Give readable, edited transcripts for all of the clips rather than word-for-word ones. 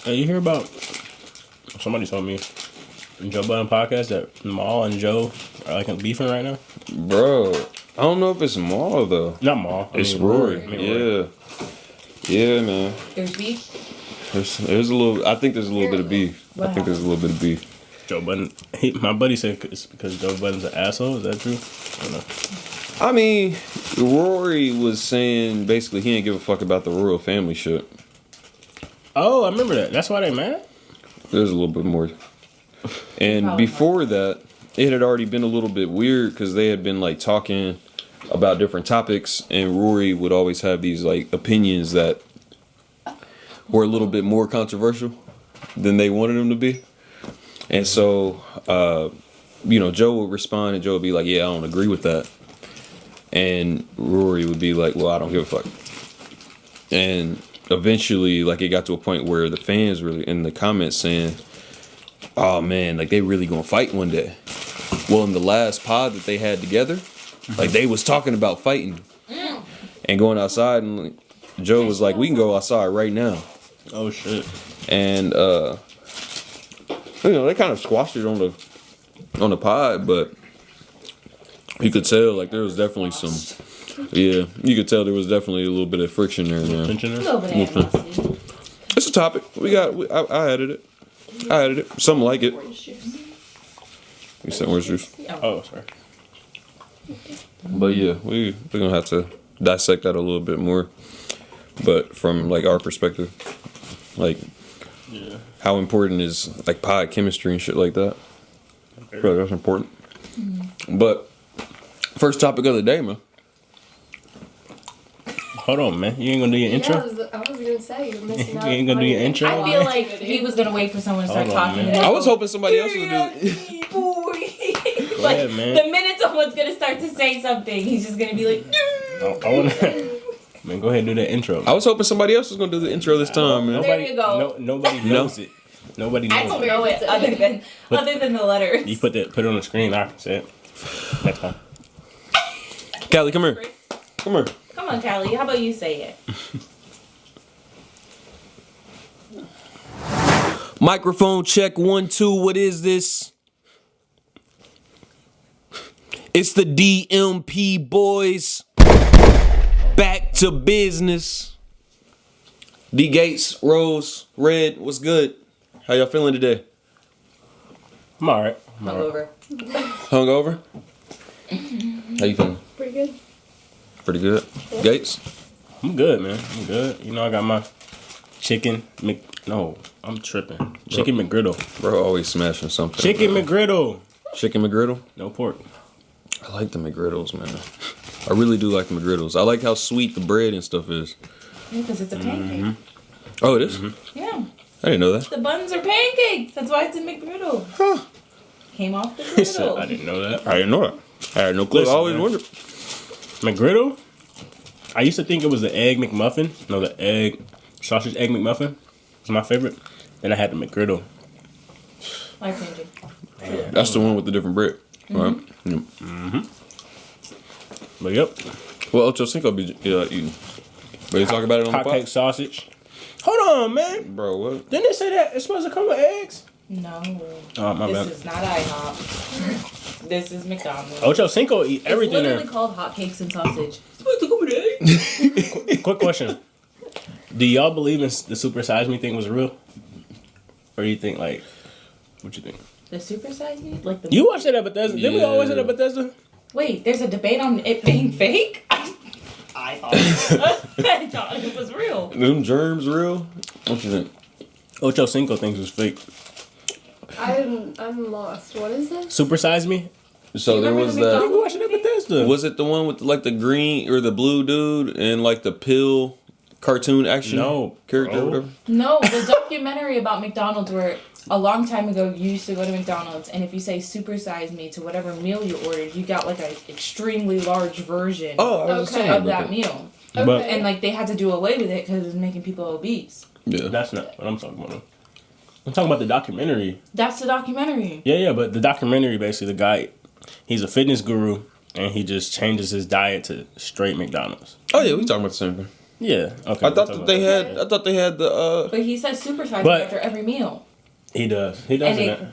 Hey, you hear about? Somebody told me in Joe Budden podcast that Maul and Joe are like beefing right now. Bro, I don't know if it's Maul though. Not Maul. It's Rory. Rory. Yeah, man. There's beef? There's a little. I think there's a little bit of beef. What I think there's a little bit of beef. Joe Budden. My buddy said it's because Joe Budden's an asshole. Is that true? I don't know. I mean, Rory was saying basically he didn't give a fuck about the royal family shit. Oh, I remember that. That's why they mad? There's a little bit more. And before that, it had already been a little bit weird because they had been like talking about different topics, and Rory would always have these like opinions that were a little bit more controversial than they wanted them to be. And so, Joe would respond, and Joe would be like, "Yeah, I don't agree with that." And Rory would be like, "Well, I don't give a fuck." And eventually, like, it got to a point where the fans were in the comments saying, "Oh man, like they really gonna fight one day." Well, in the last pod that they had together, like they was talking about fighting and going outside, and like, Joe was like, "We can go outside right now." Oh shit! And they kind of squashed it on the pod, but you could tell like there was definitely some. Yeah, you could tell there was definitely a little bit of friction there. A little bit of animosity. It's a topic. I added it. Something like it. You said orange juice. Oh, sorry. But yeah, we're gonna have to dissect that a little bit more. But from like our perspective, like how important is like pod chemistry and shit like that. I feel like that's important. But first topic of the day, man. Hold on, man. You ain't gonna do your intro? I was gonna say you're missing out. You ain't gonna do your intro? I feel like he was gonna wait for someone to start Hold on, talking. man. And I was hoping somebody else would do it. Go Like, ahead, man. the minute someone's gonna start to say something, he's just gonna be like, Man, go ahead and do that intro. I was hoping somebody else was gonna do the intro this time, man. There you go. Nobody knows it. Nobody I knows don't it. know it other than the letters. You put it on the screen. I can say it. Next time. Callie, come here. Come here. Come on, Callie. How about you say it? Microphone check 1 2. What is this? It's the DMP boys. Back to business. D Gates, Rose, Red, what's good? How y'all feeling today? I'm alright. Hungover. Hungover? How you feeling? Pretty good. Pretty good. Gates? I'm good, man. I'm good. You know, I got my chicken I'm tripping. Chicken McGriddle. Bro, always smashing something. Chicken McGriddle. Chicken McGriddle? No pork. I like the McGriddles, man. I really do like the McGriddles. I like how sweet the bread and stuff is. Yeah, because it's a pancake. Oh, it is? Yeah. I didn't know that. The buns are pancakes. That's why it's a McGriddle. Huh. Came off the He said, I griddle. didn't know that. I didn't know that. I had no clue. Listen, I always man. wondered. McGriddle? I used to think it was the egg McMuffin. No, the sausage egg McMuffin was my favorite. Then I had the McGriddle. Life changing. That's the one with the different bread. Right? Yep. But yep. Well, Ocho Cinco be eating. Ready to talk about it on the Hot cake pod? sausage. Hold on, man. Bro, what? Didn't they say that it's supposed to come with eggs? No. Oh, my This bad. is not IHOP. This is McDonald's. Ocho Cinco eat everything It's literally there. called hotcakes and sausage. It's supposed to come with eggs. Quick question. Do y'all believe in the Super Size Me thing was real? Or do you think, like, what you think? The Super Size Me? Like the You watched it at Bethesda? Didn't we always at Yeah. Bethesda? Wait, there's a debate on it being fake? I thought I thought it was real. Them germs real? What you think? Ocho Cinco thinks it was fake. I'm lost. What is this? Super Size Me? So there remember was the that. We watched it at Bethesda. Was it the one with like the green or the blue dude and like the pill cartoon action character or whatever? No, the documentary about McDonald's where a long time ago you used to go to McDonald's and if you say Super Size Me to whatever meal you ordered, you got like an extremely large version Oh, I was just Okay. saying. of that meal. But And like they had to do away with it because it was making people obese. Yeah. that's not what I'm talking about. I'm talking about the documentary. That's the documentary. Yeah, but the documentary, basically, the guy, he's a fitness guru, and he just changes his diet to straight McDonald's. Oh yeah, we talking about the same thing. Yeah. Okay. I thought they had the. But he says supersize me after every meal. He does. And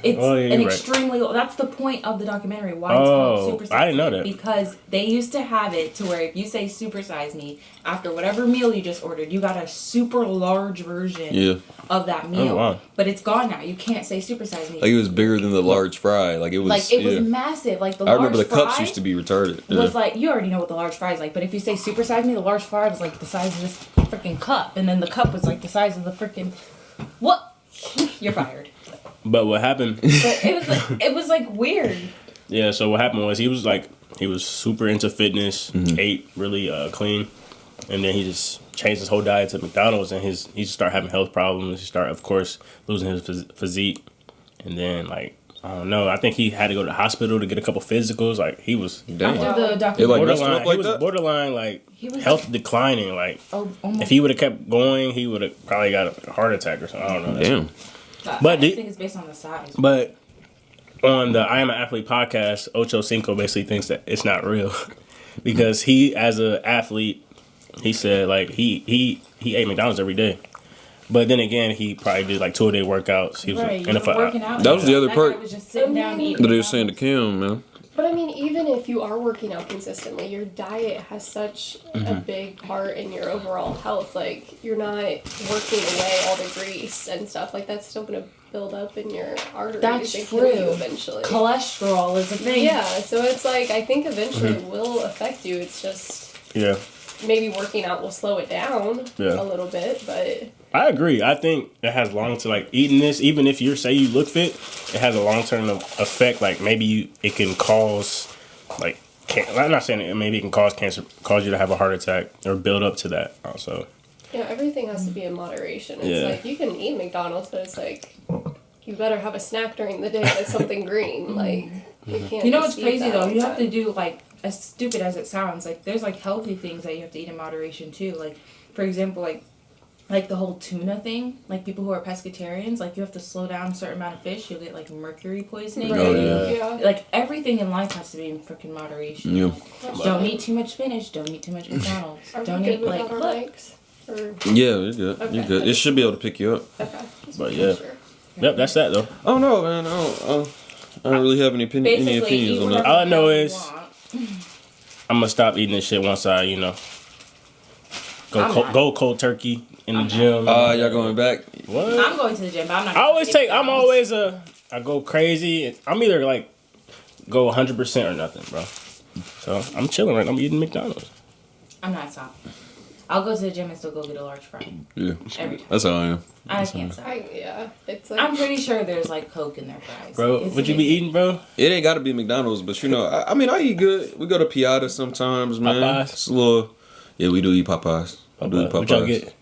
it's extremely. That's the point of the documentary. Why it's called supersize. I didn't know that. Because they used to have it to where if you say supersize me after whatever meal you just ordered, you got a super large version of that meal. Oh, wow. But it's gone now. You can't say supersize me. Like it was bigger than the large fry. Like it was. Like it was massive. Like the large fry. I remember the cups used to be retarded. Was like you already know what the large fry is like. But if you say supersize me, the large fry was like the size of this freaking cup, and then the cup was like the size of the freaking what? You're fired. But what happened? But it was like weird. Yeah. So what happened was he was super into fitness, ate really clean, and then he just changed his whole diet to McDonald's, and he just started having health problems. He started, of course, losing his physique, and then like I don't know. I think he had to go to the hospital to get a couple physicals. Like he was after the documentary. He was borderline like health declining. Like if he would have kept going, he would have probably got a heart attack or something. I don't know. Damn. But I think it's based on the size. But on the I Am an Athlete podcast, Ocho Cinco basically thinks that it's not real because he, as an athlete, he said like he ate McDonald's every day. But then again, he probably did like 2-a-day workouts. He was working out. That was the other part was just sitting down eating. that he was saying to Kim, man. But I mean, even if you are working out consistently, your diet has such a big part in your overall health. Like, you're not working away all the grease and stuff. Like, that's still going to build up in your arteries. That's and true. kill you eventually. Cholesterol is a thing. Yeah, so it's like, I think eventually it will affect you. It's just... Yeah. Maybe working out will slow it down a little bit, but... I agree. I think it has like eating this, even if you say you look fit, it has a long-term effect. Like maybe it can cause like, I'm not saying maybe it can cause cancer, cause you to have a heart attack or build up to that also. Yeah, everything has to be in moderation. It's like you can eat McDonald's, but it's like you better have a snack during the day that's something green. Like you can't. You know what's crazy though? You have to do like, as stupid as it sounds, like there's like healthy things that you have to eat in moderation too. Like for example, like the whole tuna thing, like people who are pescatarians, like you have to slow down a certain amount of fish, you'll get like mercury poisoning. Oh, yeah. Like everything in life has to be in freaking moderation. Yeah. Don't eat too much spinach, don't eat too much McDonald's. Don't eat like Yeah, you're good. Okay. You're good. It should be able to pick you up. Okay. But yeah. Sure. Yep, that's that though. Oh no, man. I don't really have any opinions on that. All I know is I'm gonna stop eating this shit once I, go cold turkey in the gym. Y'all going back? What? I'm going to the gym, but I'm not. I go crazy. I'm either like go 100% or nothing, bro. So I'm chilling right now. I'm eating McDonald's. I'm not stop. I'll go to the gym and still go get a large fry. Yeah. Every time. That's how I am. I can't stop. It's like, I'm pretty sure there's like Coke in their fries. Bro, what you be eating, bro? It ain't got to be McDonald's, but I mean, I eat good. We go to Piata sometimes, man. Popeyes? It's a little... Yeah, we do eat Popeyes. What y'all get?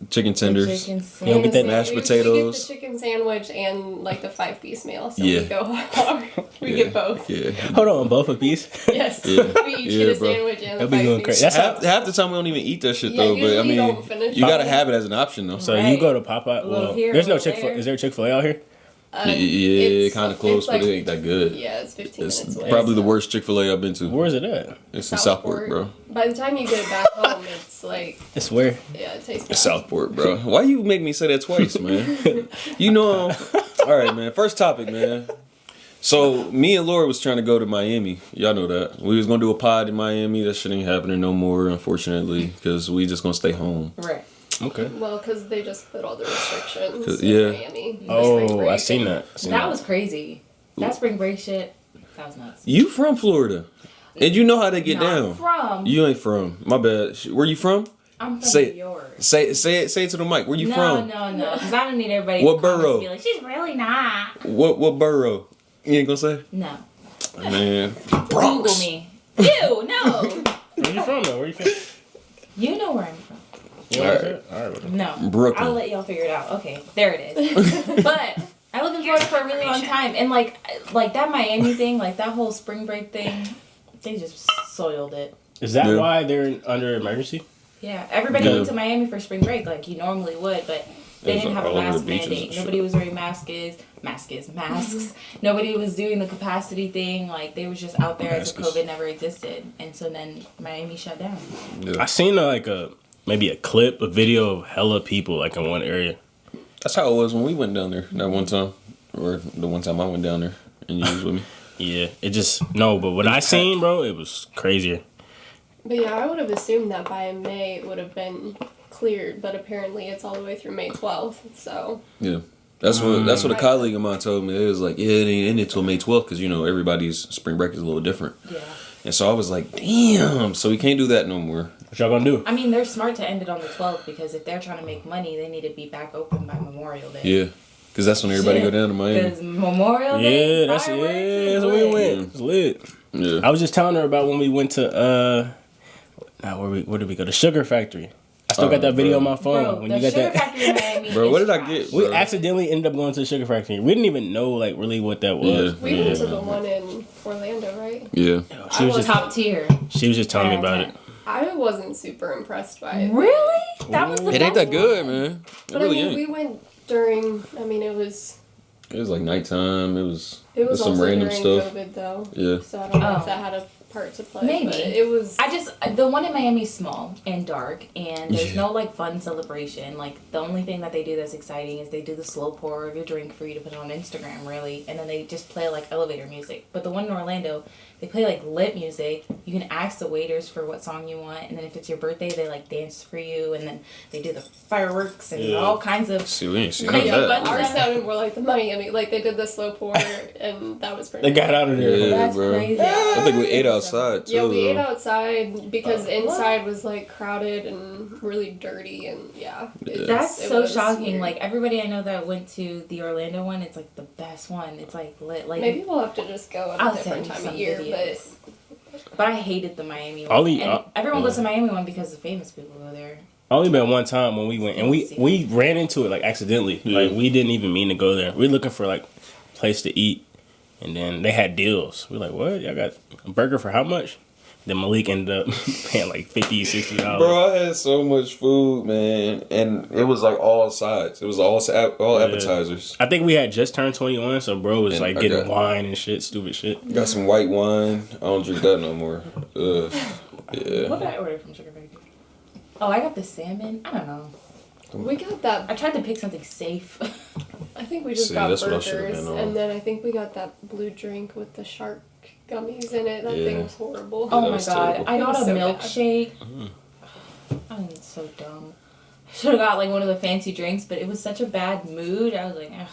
Chicken tenders. You don't get that mashed we potatoes. get the chicken sandwich and like the 5-piece meal. So Yeah. we go hard. We get both. Yeah. Hold on, both a piece? Yes. Yeah. We each Yeah, get a bro. sandwich and That'd the be going 5-piece. crazy. Half the time we don't even eat that shit Yeah, though, but I usually mean, don't finish. you gotta have it as an option though. So you go to Popeye. A little Well, here, there's a no little Chick-fil-A. there. Is there a Chick-fil-A out here? Yeah, kind of close, like, but it ain't that good. Yeah, it's 15 It's minutes away. probably the worst Chick-fil-A I've been to. Where is it at? It's in Southport, bro. By the time you get it back home, it's like, It's where? yeah, it tastes bad. It's Southport, bro. Why you make me say that twice, man? All right, man. First topic, man. So me and Laura was trying to go to Miami. Y'all know that. We was gonna do a pod in Miami. That shit ain't happening no more, unfortunately, because we just gonna stay home. Right. Okay. Well, because they just put all the restrictions 'Cause- in yeah. Miami. Oh, I seen that. That was crazy. That spring break shit, that was nuts. You from Florida, and you know how they get Not down. from. You ain't from. My bad. Where you from? I'm from Say New York. Say it to the mic. Where you No, from? no, because I don't need everybody What to comments borough? to be like, she's really not. What borough? You ain't gonna say? No. Man, Google Bronx. me. Ew, no. Where you from, though? Where you from? You know where I'm from. You know what I'm saying? All right. No. Brooklyn. I'll let y'all figure it out. Okay, there it is. But I lived in Florida for a really long time, and like that Miami thing, like that whole spring break thing, they just soiled it. Is that why they're under emergency? Yeah, everybody went to Miami for spring break like you normally would, but they didn't have a mask mandate. Nobody was wearing masks. Nobody was doing the capacity thing. Like they was just out there as if COVID never existed, and so then Miami shut down. I seen like a maybe a clip, a video of hella people like in one area. That's how it was when we went down there that one time, or the one time I went down there and you was with me. Yeah, it just but what I seen, bro, it was crazier. But yeah, I would have assumed that by May it would have been cleared, but apparently it's all the way through May 12th. So yeah, that's what a colleague of mine told me. It was like, yeah, it ain't ended until May 12th because everybody's spring break is a little different. Yeah. And so I was like, damn. So we can't do that no more. What y'all gonna do? I mean, they're smart to end it on the 12th because if they're trying to make money, they need to be back open by Memorial Day. Yeah, because that's when everybody go down to Miami. Because Memorial Day, Yeah, that's that's where we went. It's lit. Yeah, I was just telling her about when we went to where did we go? The Sugar Factory. I still got that video on my phone. Bro, when the you got Sugar that. Factory in Miami. bro, what did I trash. get? We bro? accidentally ended up going to the Sugar Factory. We didn't even know like really what that was. Yeah. we went to the one in Orlando, right? Yeah, She was just top tier. she was just telling me about it. I wasn't super impressed by it. Really? That was the it ain't that best good, one. man. It But really I mean, we ain't. went during. I mean, it was Like nighttime. It was some also random during stuff. COVID though. Yeah. So I don't know Oh. if that had a part to play. Maybe. But it was. The one in Miami's small and dark, and there's Yeah. no like fun celebration. Like the only thing that they do that's exciting is they do the slow pour of your drink for you to put on Instagram, really, and then they just play like elevator music. But the one in Orlando, they play like lit music. You can ask the waiters for what song you want, and then if it's your birthday, they like dance for you, and then they do the fireworks and all kinds of. See, we ain't seen Crazy none of fun that. Ours stuff. sounded more like the Miami. Like they did the slow pour, and that was pretty. They got out of there. Yeah, That's bro. crazy. I think we ate outside too. Yeah, we ate though. outside because inside was like crowded and really dirty, and That's it so was shocking. weird. Like everybody I know that went to the Orlando one, it's like the best one. It's like lit. Like maybe we'll have to just go at I'll a different send you time some of year, videos. But I hated the Miami I'll one. eat- And everyone yeah. goes to Miami one because the famous people go there. I only been one time when we went, and we ran into it like accidentally. Yeah. Like we didn't even mean to go there. We were looking for like a place to eat, and then they had deals. We're like, what? Y'all got a burger for how much? Then Malik ended up paying like $50, $60. Bro, I had so much food, man, and it was like all sides. It was all appetizers. I think we had just turned 21, so bro was And like I getting got- wine and shit, stupid shit. Got some white wine. I don't drink that no more. Ugh. Yeah. What did I order from Sugar Factory? Oh, I got the salmon. I don't know. we got that. I tried to pick something safe. I think we just See, got that's what I should've burgers, been on. and then I think we got that blue drink with the shark gummies in it. That Yeah. thing was horrible. Oh that my was god. terrible. I It got was a so bad. milkshake. I'm so dumb. I should have got like one of the fancy drinks, but it was such a bad mood. I was like, ugh,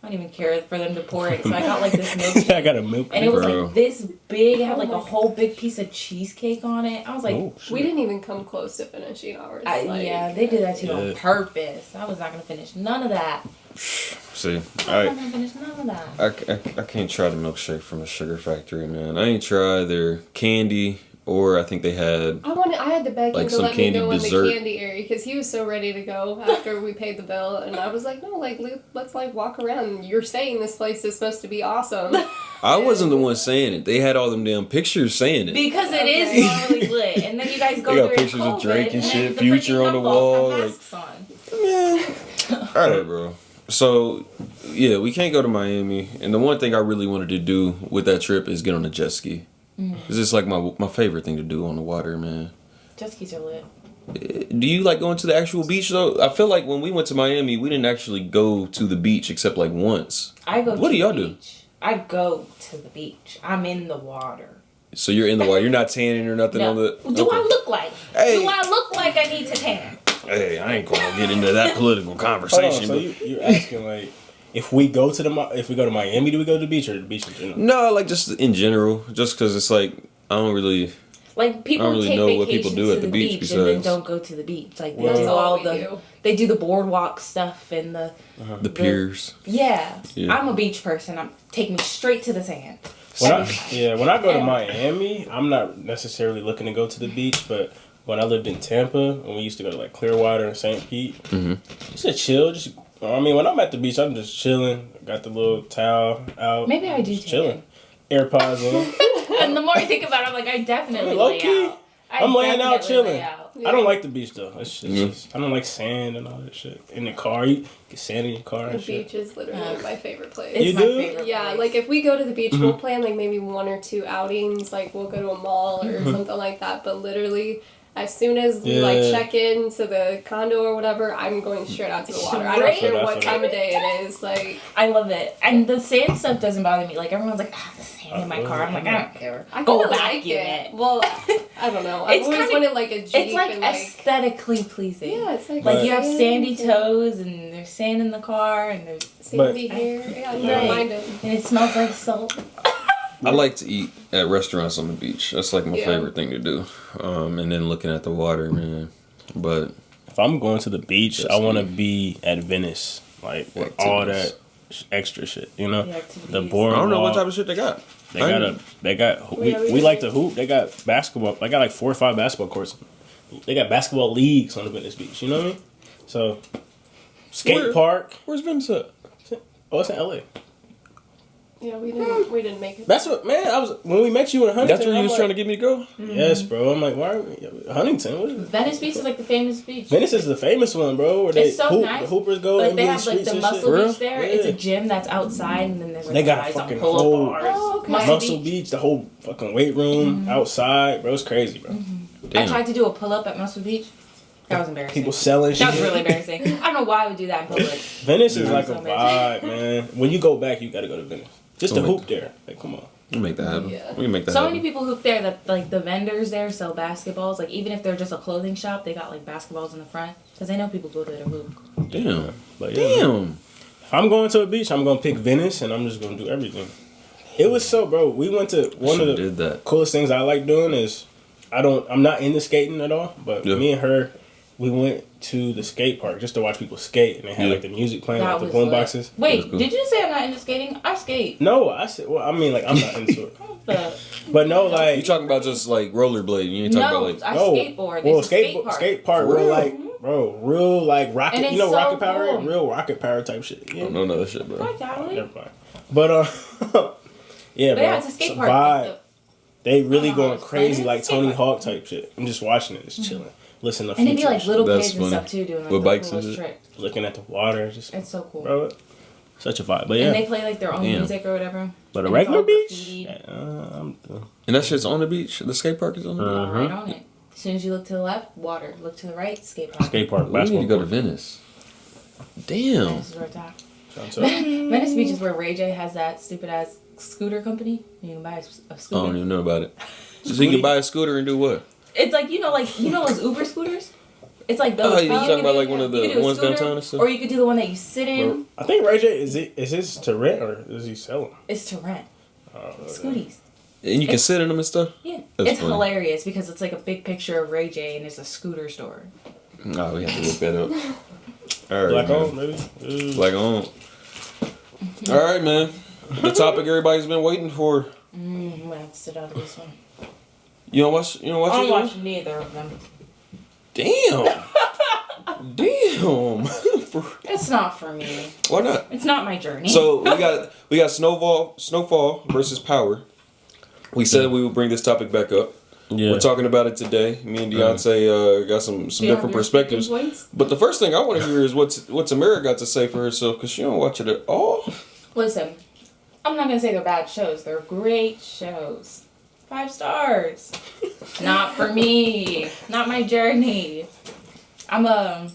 I don't even care for them to pour it. So I got like this milkshake. I got a milk. And it was Bro. like this big. It had Oh like my a whole big piece of cheesecake on it. I was like, Oh, shit. We didn't even come close to finishing ours. yeah, they did that to you Yeah. on purpose. I was not gonna finish none of that. See, I was not gonna finish none of that. I can't try the milkshake from the Sugar Factory, man. I ain't tried their candy, or I think they had. I had to beg Like him to some let me candy go dessert. in the candy area because he was so ready to go after we paid the bill, and I was like, no, like let's like walk around. You're saying this place is supposed to be awesome. I wasn't the one saying it. They had all them damn pictures saying it. Because it is Okay. normally lit, and then you guys go They got during pictures of COVID, Drake and then shit, the Future freaking on the couples wall, have masks on. All right, bro. So, yeah, we can't go to Miami, and the one thing I really wanted to do with that trip is get on a jet ski. It's just like my favorite thing to do on the water, man. Jet skis are lit. Do you like going to the actual beach though? I feel like when we went to Miami, we didn't actually go to the beach except like once. I go. What to do y'all the do? beach. I go to the beach. I'm in the water. So you're in the water. You're not tanning or nothing No. on the. Do Okay. I look like? Hey. Do I look like I need to tan? Hey, I ain't gonna get into that political Hold conversation. on, so but you're asking like if we go to Miami, do we go to the beach or the beach in general? no, like just in general, just because it's like I don't really. Like people I don't really take know what vacations people do to at the the beach beach and then besides- don't go to the beach. Like they Well- do That's all all we the do. they do the boardwalk stuff and the The piers. yeah. Yeah. I'm a beach person. Take me straight to the sand. When I go to Miami, I'm not necessarily looking to go to the beach, but when I lived in Tampa, and we used to go to like Clearwater and St. Pete, just to chill. When I'm at the beach, I'm just chilling. Got the little towel out. Maybe I do just tan. chilling. AirPods in. And the more I think about it, I'm like, I definitely Low lay key, out. I'm laying out definitely chilling. lay out. I don't like the beach though. It's just I don't like sand and all that shit. In the car, you get sand in your car The and shit. beach is literally my favorite place. It's You my do? favorite Yeah, place. like if we go to the beach, we'll plan like maybe 1 or 2 outings. Like we'll go to a mall or something like that. But literally, As soon as we like check into the condo or whatever, I'm going straight out to the water. I don't care what time of day it is. Like, I love it. And the sand stuff doesn't bother me. Like, everyone's like, the sand in my car. I'm like, I don't care. I Go kinda vacuum like it. Well, I don't know. I've always wanted like a Jeep. It's like and, like aesthetically pleasing. Yeah, it's like you have sandy toes and there's sand in the car and there's sandy hair. Yeah, I never mind it. And it smells like salt. I like to eat at restaurants on the beach. That's like my favorite thing to do. And then looking at the water, man. But if I'm going to the beach, I want to be at Venice, like with all that extra shit. You know, the boardwalk. I don't know what type of shit they got. We like to hoop. They got basketball. They got like 4 or 5 basketball courts. They got basketball leagues on the Venice Beach. You know what I mean? So, skate park. Where's Venice at? Oh, it's in LA. Yeah, we didn't make it. That's what, man. I was when we met you in Huntington. That's where you was trying to get me to go. Yes, bro. I'm like, why are we Huntington? What is it? Venice Beach is like the famous beach. Venice is the famous one, bro. Where they it's so nice. The hoopers go. Like they have like the Muscle Beach there. Yeah. It's a gym that's outside, and then there's like they got a guys fucking on pull-up whole bars. Oh, okay. Muscle Beach, the whole fucking weight room outside, bro. It's crazy, bro. I tried to do a pull-up at Muscle Beach. That was embarrassing. People selling shit. That was really embarrassing. I don't know why I would do that in public. Venice is like a vibe, man. When you go back, you gotta go to Venice. Just to hoop there. Like, come on. We'll make that happen. Yeah. We can make that so happen. many people hoop there that like the vendors there sell basketballs. Like even if they're just a clothing shop, they got like basketballs in the front because they know people go there to hoop. Damn. But yeah, Damn. if I'm going to a beach, I'm gonna pick Venice, and I'm just gonna do everything. It was so, bro. We went to one of the coolest things I like doing is I'm not into skating at all, but me and her, we went to the skate park just to watch people skate, and they had like the music playing, like the boom boxes. Wait, did you say I'm not into skating? I skate. No, I said. Well, I mean, like I'm not into it. But no, like you talking about just like rollerblade? You ain't talking about like I skateboard. Well, skate park, real like, bro, real like rocket. You know, so rocket power, cool. Real rocket power type shit. Yeah. I don't know none of that shit, bro. Never mind. But yeah, bro. Yeah, it's a skate park. Vibe. They really going crazy, like Tony Hawk type shit. I'm just watching it, just chilling, listening to. And it'd be like little That's kids funny. and stuff too, doing like With the bikes coolest and shit. tricks. Looking at the water, just It's so cool. bro. Such a vibe, but yeah. And they play like their own music or whatever. But a regular beach? Graffitied. And that shit's on the beach. The skate park is on the beach. Right on it. As soon as you look to the left, water. Look to the right, skate park. Skate park, We basketball. need to go to Venice. Damn. This is where it's at. Venice Beach is where Ray J has that stupid ass scooter company. You can buy a I scooter. don't even know about it. So you can buy a scooter and do what? It's like you know those Uber scooters. It's like those. Oh, you talking about like one of the ones downtown and stuff? Or you could do the one that you sit in. I think Ray J is his to rent or is he selling? It's to rent. Scooties. And you can sit in them and stuff? Yeah. That's It's funny. hilarious because it's like a big picture of Ray J and it's a scooter store. Oh, we have to look that up. All right, Black man. on, maybe. Black on. All right, man. The topic everybody's been waiting for. I'm gonna have to sit out of this one. You don't watch? You don't watch I don't it? watch neither of them. Damn. Damn. It's not for me. Why not? It's not my journey. So we got Snowfall versus Power. We said we would bring this topic back up. Yeah. We're talking about it today. Me and Deonte got some different perspectives. But the first thing I want to hear is what Tamara got to say for herself because she don't watch it at all. Listen, I'm not gonna say they're bad shows. They're great shows. 5 stars. Not for me. Not my journey. I'm a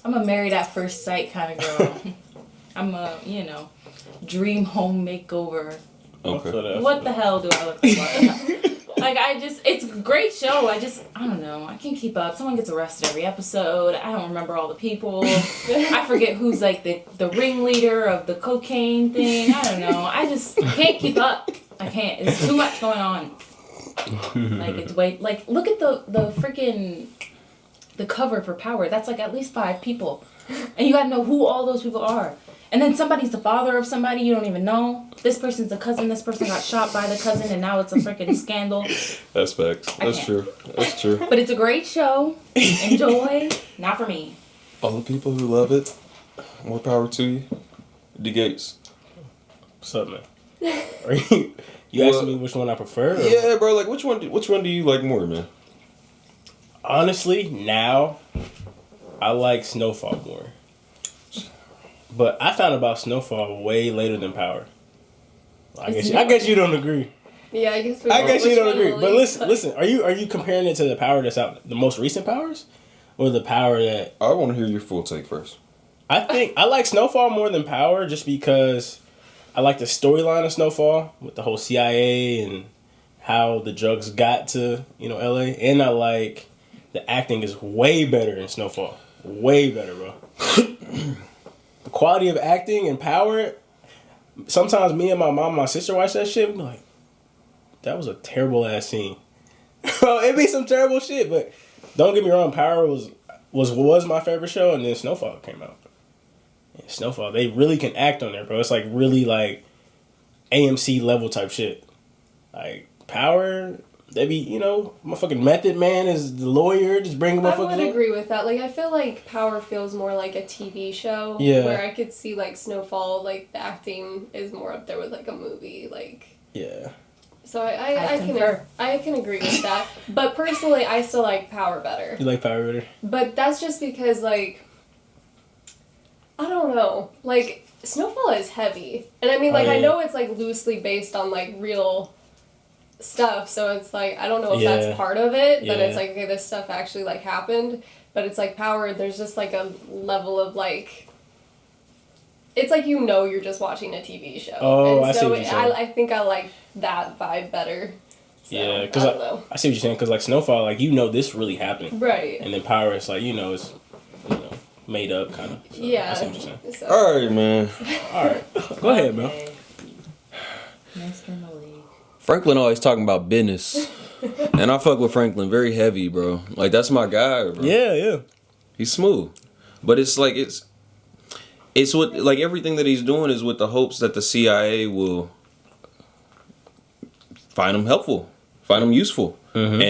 married at first sight kind of girl. I'm a dream home makeover. Okay. What the hell do I look like? Like it's a great show. I don't know. I can't keep up. Someone gets arrested every episode. I don't remember all the people. I forget who's like the ringleader of the cocaine thing. I don't know. I just can't keep up. I can't. It's too much going on. Like it's way like look at the freaking the cover for Power. That's like at least 5 people, and you gotta know who all those people are. And then somebody's the father of somebody you don't even know. This person's the cousin. This person got shot by the cousin, and now it's a freaking scandal. That's facts. That's true. That's true. But it's a great show. Enjoy. Not for me. All the people who love it, more power to you. D Gates. What's up, man? Are you asking me which one I prefer? Or? Yeah, bro. Like which one do you like more, man? Honestly, now I like Snowfall more. But I found about Snowfall way later than Power. I guess you don't agree. Yeah, I guess you don't agree. Malik, But listen. Are you comparing it to the power that's out, the most recent powers, or the power that? I want to hear your full take first. I think I like Snowfall more than Power, just because I like the storyline of Snowfall with the whole CIA and how the drugs got to LA, and I like the acting is way better in Snowfall. Way better, bro. The quality of acting and Power. Sometimes me and my mom and my sister watch that shit, and be like, that was a terrible ass scene. It be some terrible shit, but don't get me wrong, Power was my favorite show, and then Snowfall came out. And Snowfall, they really can act on there, bro. It's like really like AMC level type shit. Like Power, they be, motherfucking Method Man is the lawyer, just bring him. I would agree with that. Like, I feel like Power feels more like a TV show. Yeah. Where I could see, like, Snowfall, like, the acting is more up there with, like, a movie. Like. Yeah. So I can agree with that. But personally, I still like Power better. You like Power better? But that's just because, like, I don't know. Like, Snowfall is heavy. And I mean, like, I know it's, like, loosely based on, like, real stuff, so it's like I don't know if that's part of it, but it's like, okay, this stuff actually like happened, but it's like Power, there's just like a level of like, it's like you're just watching a TV show. Oh, and I see what you're saying. I think I like that vibe better. So, yeah, because I see what you're saying, because like Snowfall, like this really happened, right? And then Power, it's like it's made up kind of. So yeah, I see what you're saying. So. All right, man. All right, go ahead, bro. Mr. Malik. Franklin always talking about business, and I fuck with Franklin very heavy, bro. Like that's my guy, bro. Yeah. He's smooth, but it's like it's what like everything that he's doing is with the hopes that the CIA will find him helpful, find him useful. Mm-hmm.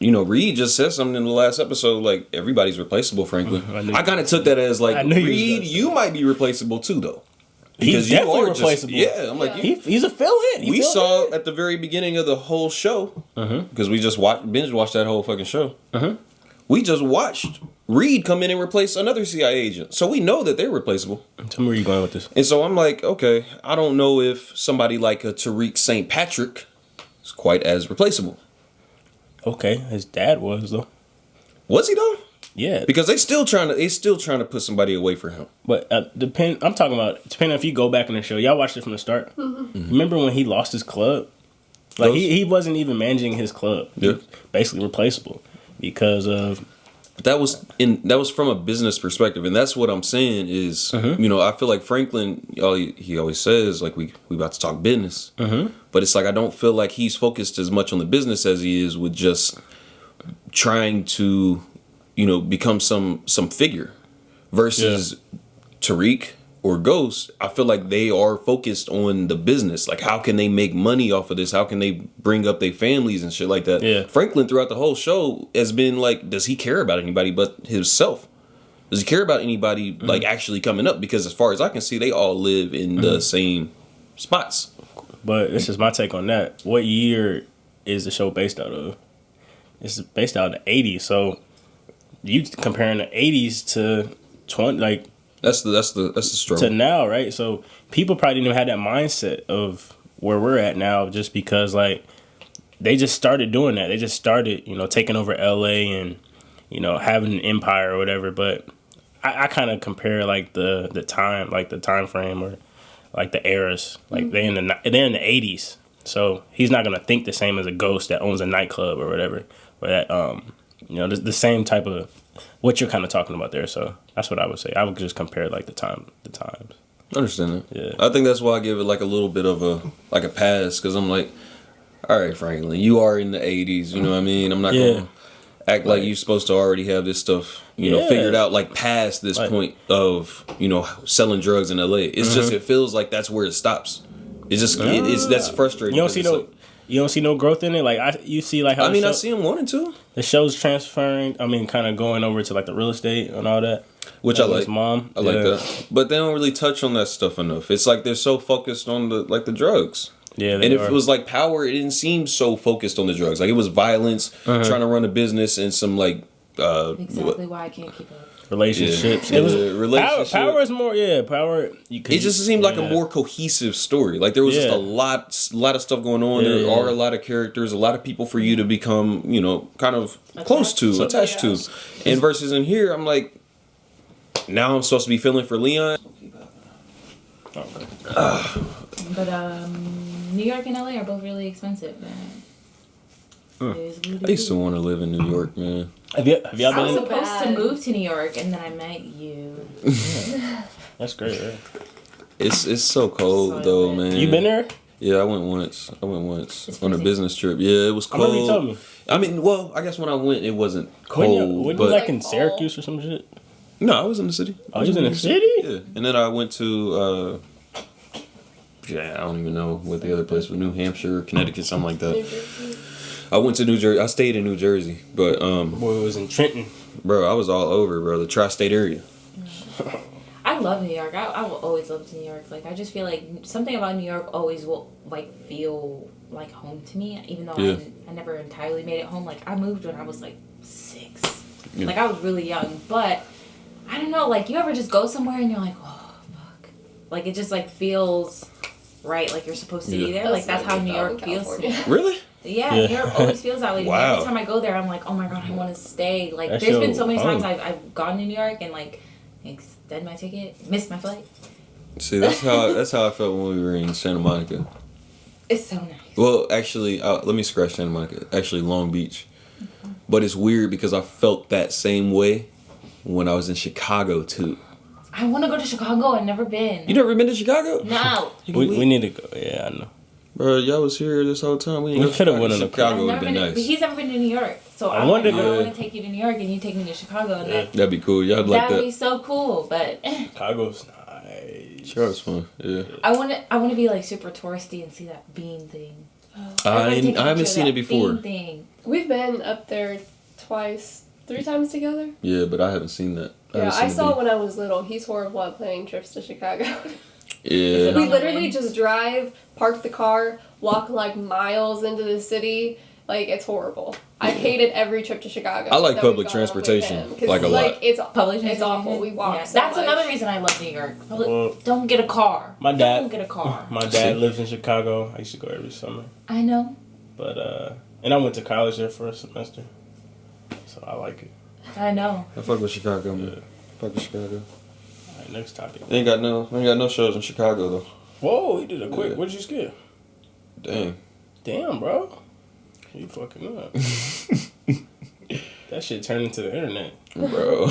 And Reed just said something in the last episode, like everybody's replaceable. Franklin, I kind of took that as like Reed, you might be replaceable too, though. Because he's definitely replaceable. I'm like, he's a fill-in. We saw at the very beginning of the whole show, because we just binge watched that whole fucking show. We just watched Reed come in and replace another CIA agent, so we know that they're replaceable. Tell me where you going with this. And so I'm like, okay, I don't know if somebody like a Tariq St. Patrick is quite as replaceable. Okay, his dad was though. Was he though? Yeah, because they still trying to put somebody away for him. But I'm talking about depending if you go back in the show. Y'all watched it from the start. Remember when he lost his club? Like he wasn't even managing his club. Yeah, basically replaceable because of. But that was from a business perspective, and that's what I'm saying is I feel like Franklin, he always says like we about to talk business, but it's like I don't feel like he's focused as much on the business as he is with just trying to. Become some figure versus Tariq or Ghost. I feel like they are focused on the business. Like, how can they make money off of this? How can they bring up their families and shit like that? Yeah. Franklin, throughout the whole show, has been like, does he care about anybody but himself? Does he care about anybody like actually coming up? Because as far as I can see, they all live in the same spots. But this is my take on that. What year is the show based out of? It's based out of the 80s, so you comparing the 80s to 20, like that's the struggle to now, right? So people probably didn't even have that mindset of where we're at now, just because like they just started doing that. They just started, taking over LA and having an empire or whatever. But I kind of compare like the time frame or like the eras. Like they're in the 80s, so he's not gonna think the same as a Ghost that owns a nightclub or whatever, or that the same type of what you're kind of talking about there. So that's what I would say. I would just compare like the times. I understand that. Yeah. I think that's why I give it like a little bit of a pass, because I'm like, all right, Franklin, you are in the 80s. You know what I mean? I'm not gonna act like you're supposed to already have this stuff, figured out, like past this point of selling drugs in LA. It's just it feels like that's where it stops. It's just that's frustrating. You don't see no growth in it. Like you see like how I see him wanting to. The show's transferring. I mean, kind of going over to like the real estate and all that. Which I like. His mom. I like that, but they don't really touch on that stuff enough. It's like they're so focused on the drugs. Yeah, and if it was like Power, it didn't seem so focused on the drugs. Like it was violence, trying to run a business, and some like. Exactly why I can't keep up. relationships. Yeah. It was Relationship. Power is more. Yeah, Power. It just seemed like a more cohesive story. Like there was just a lot of stuff going on. There are a lot of characters, a lot of people for you to become, kind of close to, attached to. And versus in here, I'm like, now I'm supposed to be feeling for Leon. But New York and LA are both really expensive, man. I used to want to live in New York, man. Have y'all I been? was supposed to move to New York, and then I met you. That's great, right? It's so cold though, man. You been there? Yeah, I went once It's on a freezing. business trip. Yeah, it was cold. I remember you told me. I mean, well, I guess when I went, it wasn't cold. When you but like in Syracuse or some shit? no, I was in the city. Oh, you was in the city? Yeah, and then I went to I don't even know what the other place was. New Hampshire, Connecticut, something like that. I went to New Jersey. I stayed in New Jersey, but Boy, it was in Trenton. bro, I was all over, bro. The tri-state area. I love New York. I will always love New York. Like I just feel like something about New York always will like feel like home to me, even though I never entirely made it home. Like I moved when I was like 6. Yeah. Like I was really young, but I don't know. Like you ever just go somewhere and you're like, oh fuck, like it just like feels right. Like you're supposed to be there. Like that's how New York feels to me. Really? Yeah, New York always feels that way. to me. Wow. Every time I go there, I'm like, oh my god, I want to stay. Like, That's there's been so so many fun. times I've gone to New York and like extend my ticket, missed my flight. See, that's how I felt when we were in Santa Monica. It's so nice. Well, actually, let me scratch Santa Monica. Actually, Long Beach. But it's weird because I felt that same way when I was in Chicago too. I want to go to Chicago. I've never been. You never been to Chicago? No. We need to go. Yeah, I know. Bro, y'all was here this whole time. We We coulda went on a Chicago I've would never have been been to, nice. but he's never been to New York, so I I wanted want to go. to take you to New York and you take me to Chicago. And That'd be cool. Y'all like that would that. be so cool. But Chicago's nice. Sure, it's fun. Yeah. I want to be like super touristy and see that bean thing. I Take a haven't picture seen of it that before. bean thing. We've been up there twice, 3 times together. Yeah, but I haven't seen that. Yeah, I haven't saw it seen when I was little. He's horrible at planning trips to Chicago. Yeah. on We the literally way? just drive, park the car, walk like miles into the city. Like, it's horrible. I hated every trip to Chicago. I like that we've public gone on with transportation, him, 'cause, like, a lot. It's Public It's awful. transportation? We walk Yeah, so that's much. another reason I love New York. Well, Don't get a car. My dad- Don't get a car. My dad lives in Chicago. I used to go every summer. I know. But and I went to college there for a semester. So I like it. I know. I fuck with Chicago, man. Yeah. Fuck with Chicago. Alright, next topic. Ain't got no shows in Chicago though. Whoa, you did a quick. Yeah. What'd you skip? Damn. Damn, bro. You fucking up. That shit turned into the internet. Bro.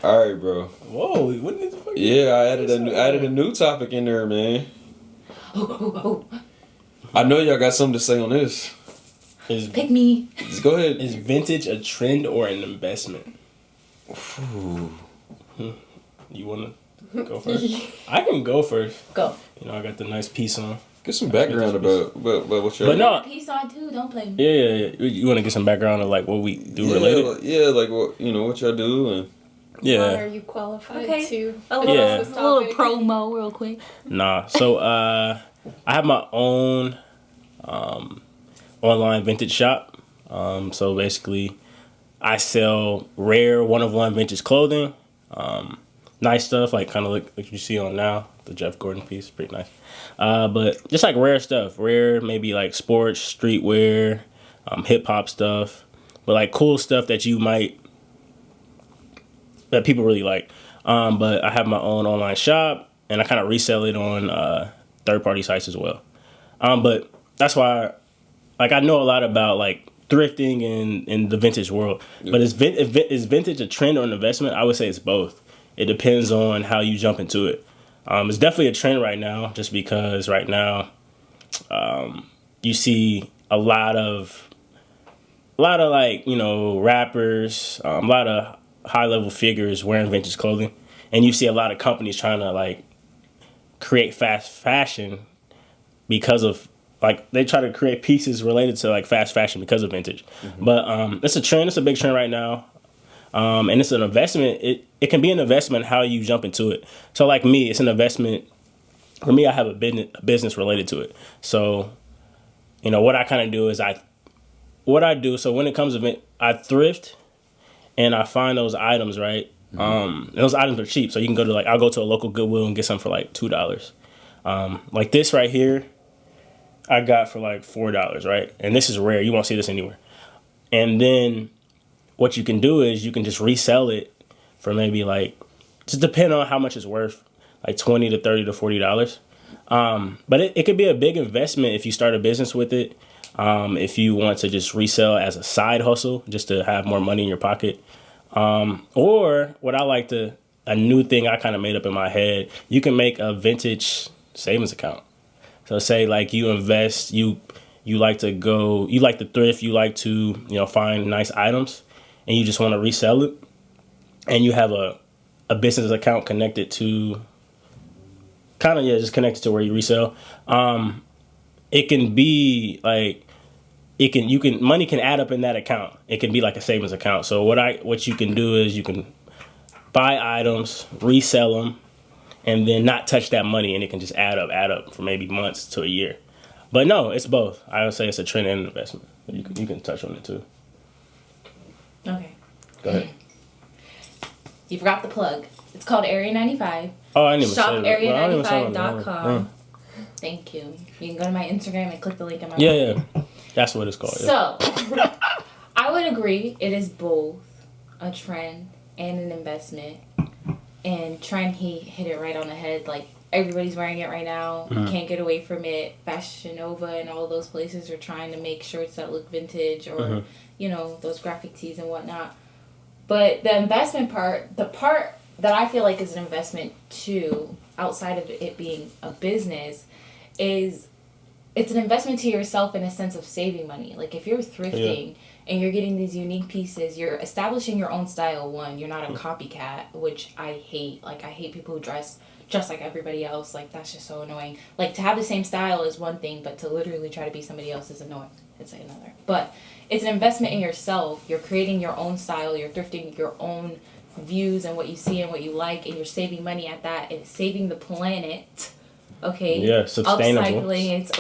Alright, bro. Whoa, what did the fuck? Yeah, I added a new topic in there, man. I know y'all got something to say on this. Is, Pick me. Just go ahead. is vintage a trend or an investment? Ooh. You wanna go first? I can go first. Go. You know, I got the nice piece on. Get some background about what y'all. But no, Peace on too. Don't play me. yeah. You want to get some background of like what we do related? Yeah, like what what y'all do and Why are Yeah. you qualified Okay. to A address little, Yeah. this a little topic? promo, real quick. Nah. So I have my own online vintage shop. So basically, I sell rare one-of-one vintage clothing. Nice stuff, like kind of like you see on now, the Jeff Gordon piece, pretty nice. But just like rare stuff, maybe like sports, streetwear, hip hop stuff, but like cool stuff that that people really like. But I have my own online shop, and I kind of resell it on third-party sites as well. But that's why, like, I know a lot about like thrifting and in the vintage world. But is vintage a trend or an investment? I would say it's both. It depends on how you jump into it. It's definitely a trend right now, just because right now you see a lot of like, rappers, a lot of high level figures wearing vintage clothing, and you see a lot of companies trying to like create fast fashion because of like they try to create pieces related to like fast fashion because of vintage. But it's a trend. It's a big trend right now. And it's an investment. It can be an investment how you jump into it. So like me, it's an investment. For me, I have a business related to it. So, what I kind of do is so when it comes to I thrift, and I find those items, right? Those items are cheap, so you can go to I'll go to a local Goodwill and get some for like $2. Like this right here, I got for like $4, right? And this is rare. You won't see this anywhere. And then what you can do is you can just resell it for maybe just depend on how much it's worth, like $20 to $30 to $40. But it could be a big investment if you start a business with it. If you want to just resell as a side hustle, just to have more money in your pocket. Or what a new thing I kind of made up in my head, you can make a vintage savings account. So say you invest, you like to thrift, you like to, find nice items, and you just want to resell it. And you have a business account connected to just connected to where you resell. It can be money can add up in that account. It can be like a savings account. So what you can do is you can buy items, resell them, and then not touch that money, and it can just add up for maybe months to a year. But no, it's both. I would say it's a trend and an investment. You can touch on it too. Okay. Go ahead. You forgot the plug. It's called Area 95. Oh, I didn't even say that. ShopArea95.com. Thank you. You can go to my Instagram and click the link in my bio. Yeah. That's what it's called. So, I would agree it is both a trend and an investment. And trend, he hit it right on the head. Everybody's wearing it right now. You can't get away from it. Fashion Nova and all those places are trying to make shirts that look vintage or, those graphic tees and whatnot. But the investment part, the part that I feel like is an investment too, outside of it being a business, is it's an investment to yourself in a sense of saving money. If you're thrifting and you're getting these unique pieces, you're establishing your own style. One, you're not a copycat, which I hate. I hate people who dress just like everybody else. That's just so annoying. To have the same style is one thing, but to literally try to be somebody else is annoying. It's another. But it's an investment in yourself. You're creating your own style. You're thrifting your own views and what you see and what you like, and you're saving money at that and saving the planet. Okay. Yeah, sustainable. Upcycling. It's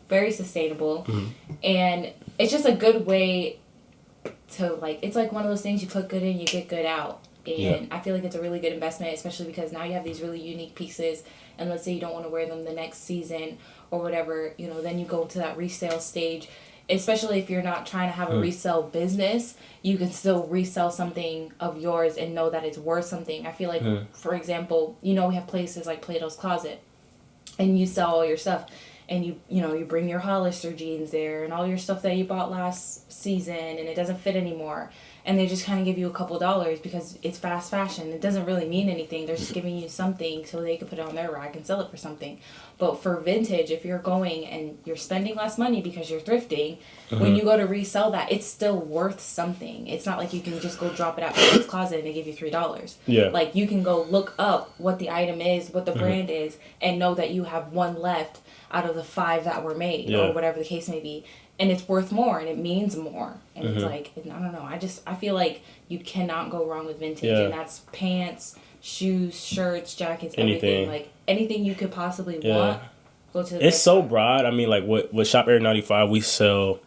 very sustainable, and it's just a good way to it's one of those things you put good in, you get good out. And I feel like it's a really good investment, especially because now you have these really unique pieces, and let's say you don't want to wear them the next season or whatever, then you go to that resale stage. Especially if you're not trying to have a resale business, you can still resell something of yours and know that it's worth something. I feel like, for example, we have places like Plato's Closet, and you sell all your stuff, and you bring your Hollister jeans there and all your stuff that you bought last season and it doesn't fit anymore. And they just kind of give you a couple dollars because it's fast fashion. It doesn't really mean anything. They're just giving you something so they can put it on their rack and sell it for something. But for vintage, if you're going and you're spending less money because you're thrifting, when you go to resell that, it's still worth something. It's not like you can just go drop it out in your closet and they give you $3. Yeah. You can go look up what the item is, what the brand is, and know that you have one left out of the 5 that were made or whatever the case may be. And it's worth more, and it means more. And it's I don't know. I feel like you cannot go wrong with vintage. Yeah. And that's pants, shoes, shirts, jackets, everything. Anything you could possibly want, go to the It's so broad. I mean, with Shop Area 95, we sell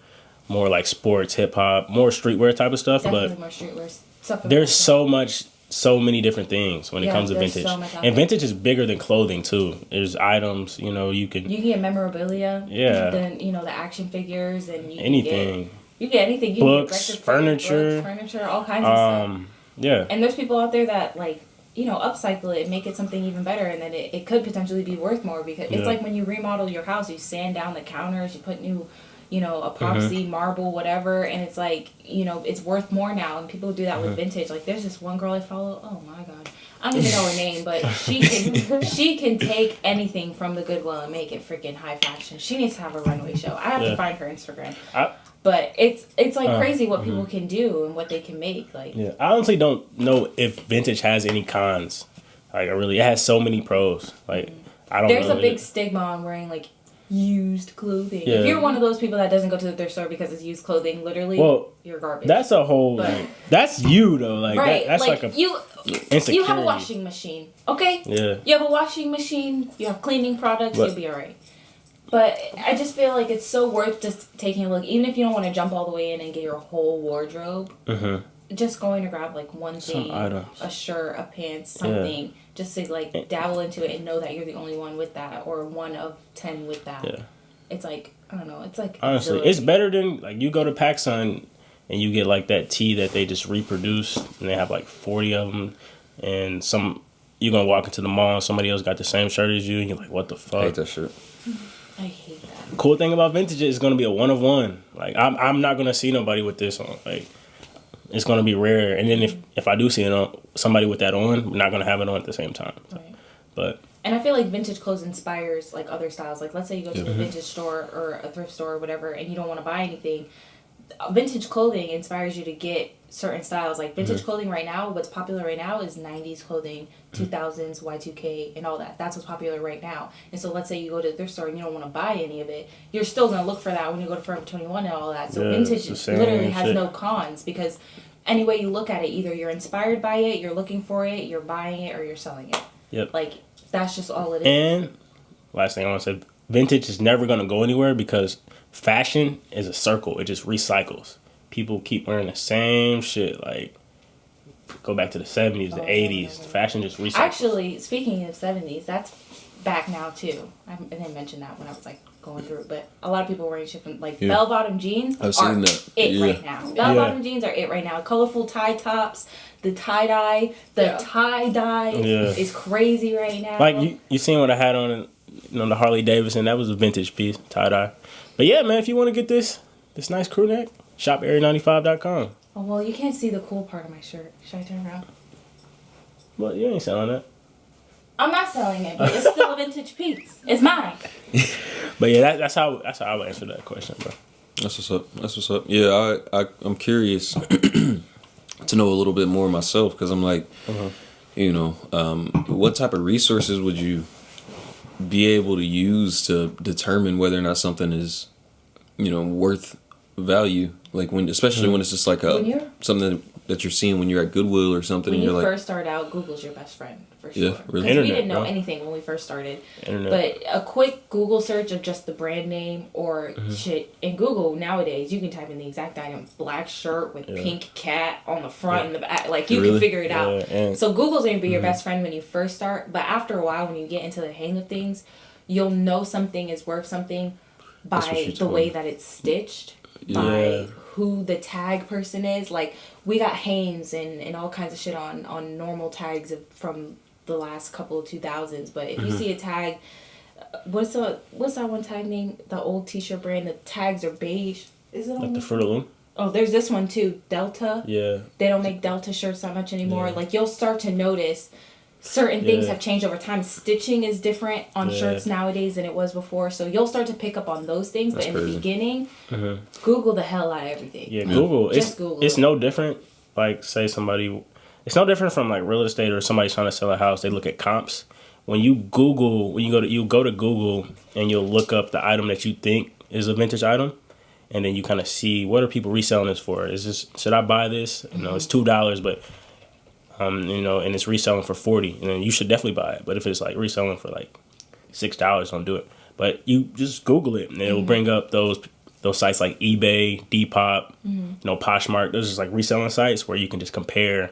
more sports, hip-hop, more streetwear type of stuff. Definitely but more streetwear stuff. There's so many different things when it comes to vintage. So and vintage is bigger than clothing too. There's items, you can get memorabilia. Yeah. Then the action figures and anything. You get anything. You books, can get furniture, all kinds of stuff. Yeah. And there's people out there that upcycle it and make it something even better, and then it could potentially be worth more because it's like when you remodel your house, you sand down the counters, you put new epoxy, marble, whatever, and it's it's worth more now, and people do that with vintage. There's this one girl I follow, oh my god, I don't even know her name, but she can take anything from the Goodwill and make it freaking high fashion. She needs to have a runway show. I have to find her Instagram. But it's crazy what people can do and what they can make. I honestly don't know if vintage has any cons. It has so many pros. I don't There's know. a big stigma on wearing used clothing. Yeah. If you're one of those people that doesn't go to the thrift store because it's used clothing, literally, you're garbage. That's a whole. That's you though. Right. That's a insecurity. You have a washing machine, okay? Yeah. You have a washing machine. You have cleaning products. You'll be alright. But I just feel like it's so worth just taking a look, even if you don't want to jump all the way in and get your whole wardrobe. just going to grab like one thing, a shirt, a pants, something, just to like dabble into it and know that you're the only one with that, or one of 10 with that. Yeah. It's like, I don't know, it's like honestly, it's better than like you go to PacSun and you get like that tee that they just reproduce and they have like 40 of them, and you're gonna walk into the mall and somebody else got the same shirt as you and you're like, what the fuck? I hate that shit. I hate that. The cool thing about vintage is it's gonna be a one of one. Like I'm not gonna see nobody with this on. Like it's gonna be rare. And then if I do see it on somebody with that on, we're not gonna have it on at the same time. Right. But and I feel like vintage clothes inspires like other styles. Like let's say you go to a vintage store or a thrift store or whatever, and you don't want to buy anything. Vintage clothing inspires you to get certain styles. Like vintage clothing right now, what's popular right now is 90s clothing, 2000s, Y2K, and all that. That's what's popular right now. And so let's say you go to the thrift store and you don't want to buy any of it. You're still going to look for that when you go to Forever 21 and all that. So vintage literally has no cons, because any way you look at it, either you're inspired by it, you're looking for it, you're buying it, or you're selling it. Yep. Like, that's just all it is. And last thing I want to say, vintage is never going to go anywhere because fashion is a circle. It just recycles. People keep wearing the same shit. Like, go back to the 70s, the 80s. Fashion just recycles. Actually, speaking of 70s, that's back now, too. I didn't mention that when I was, like, going through it. But a lot of people wearing shit from, like, bell-bottom jeans I've seen that. Right now. Bell-bottom jeans are it right now. Colorful tie tops, the tie-dye. The tie-dye is crazy right now. Like, you seen what I had on, the Harley Davidson. That was a vintage piece, tie-dye. But yeah, man, if you want to get this nice crew neck, shop area95.com. Oh, well, you can't see the cool part of my shirt. Should I turn around? Well, you ain't selling that. I'm not selling it, but it's still a vintage piece. It's mine. But yeah, that's how I would answer that question, bro. That's what's up. Yeah, I'm curious to know a little bit more myself, because I'm like, what type of resources would you be able to use to determine whether or not something is, worth value? Like especially when it's just like something that you're seeing when you're at Goodwill or something. When and you're you like, first start out, Google's your best friend for sure. Yeah, really. Because we didn't know anything when we first started. But a quick Google search of just the brand name or shit in Google nowadays, you can type in the exact item: black shirt with pink cat on the front and the back. Like you can figure it out. So Google's gonna be your best friend when you first start. But after a while, when you get into the hang of things, you'll know something is worth something by the way that it's stitched. By who the tag person is. Like we got Hanes and all kinds of shit on normal tags from the last couple of 2000s. But if you see a tag, what's that one tag name? The old t-shirt brand. The tags are beige. Is it like the Fruit of Loom? Oh, there's this one too. Delta. Yeah. They don't make Delta shirts that much anymore. Like you'll start to notice certain things have changed over time. Stitching is different on shirts nowadays than it was before. So you'll start to pick up on those things. That's but in crazy. The beginning, Google the hell out of everything. Yeah, Google. Just Google. It's no different. Like, say somebody... It's no different from, like, real estate or somebody trying to sell a house. They look at comps. When you go to Google and you'll look up the item that you think is a vintage item. And then you kind of see, what are people reselling this for? Should I buy this? It's $2, but... and it's reselling for $40, and then you should definitely buy it. But if it's like reselling for like $6, don't do it. But you just Google it, and it'll bring up those sites like eBay, Depop, Poshmark. Those are just like reselling sites where you can just compare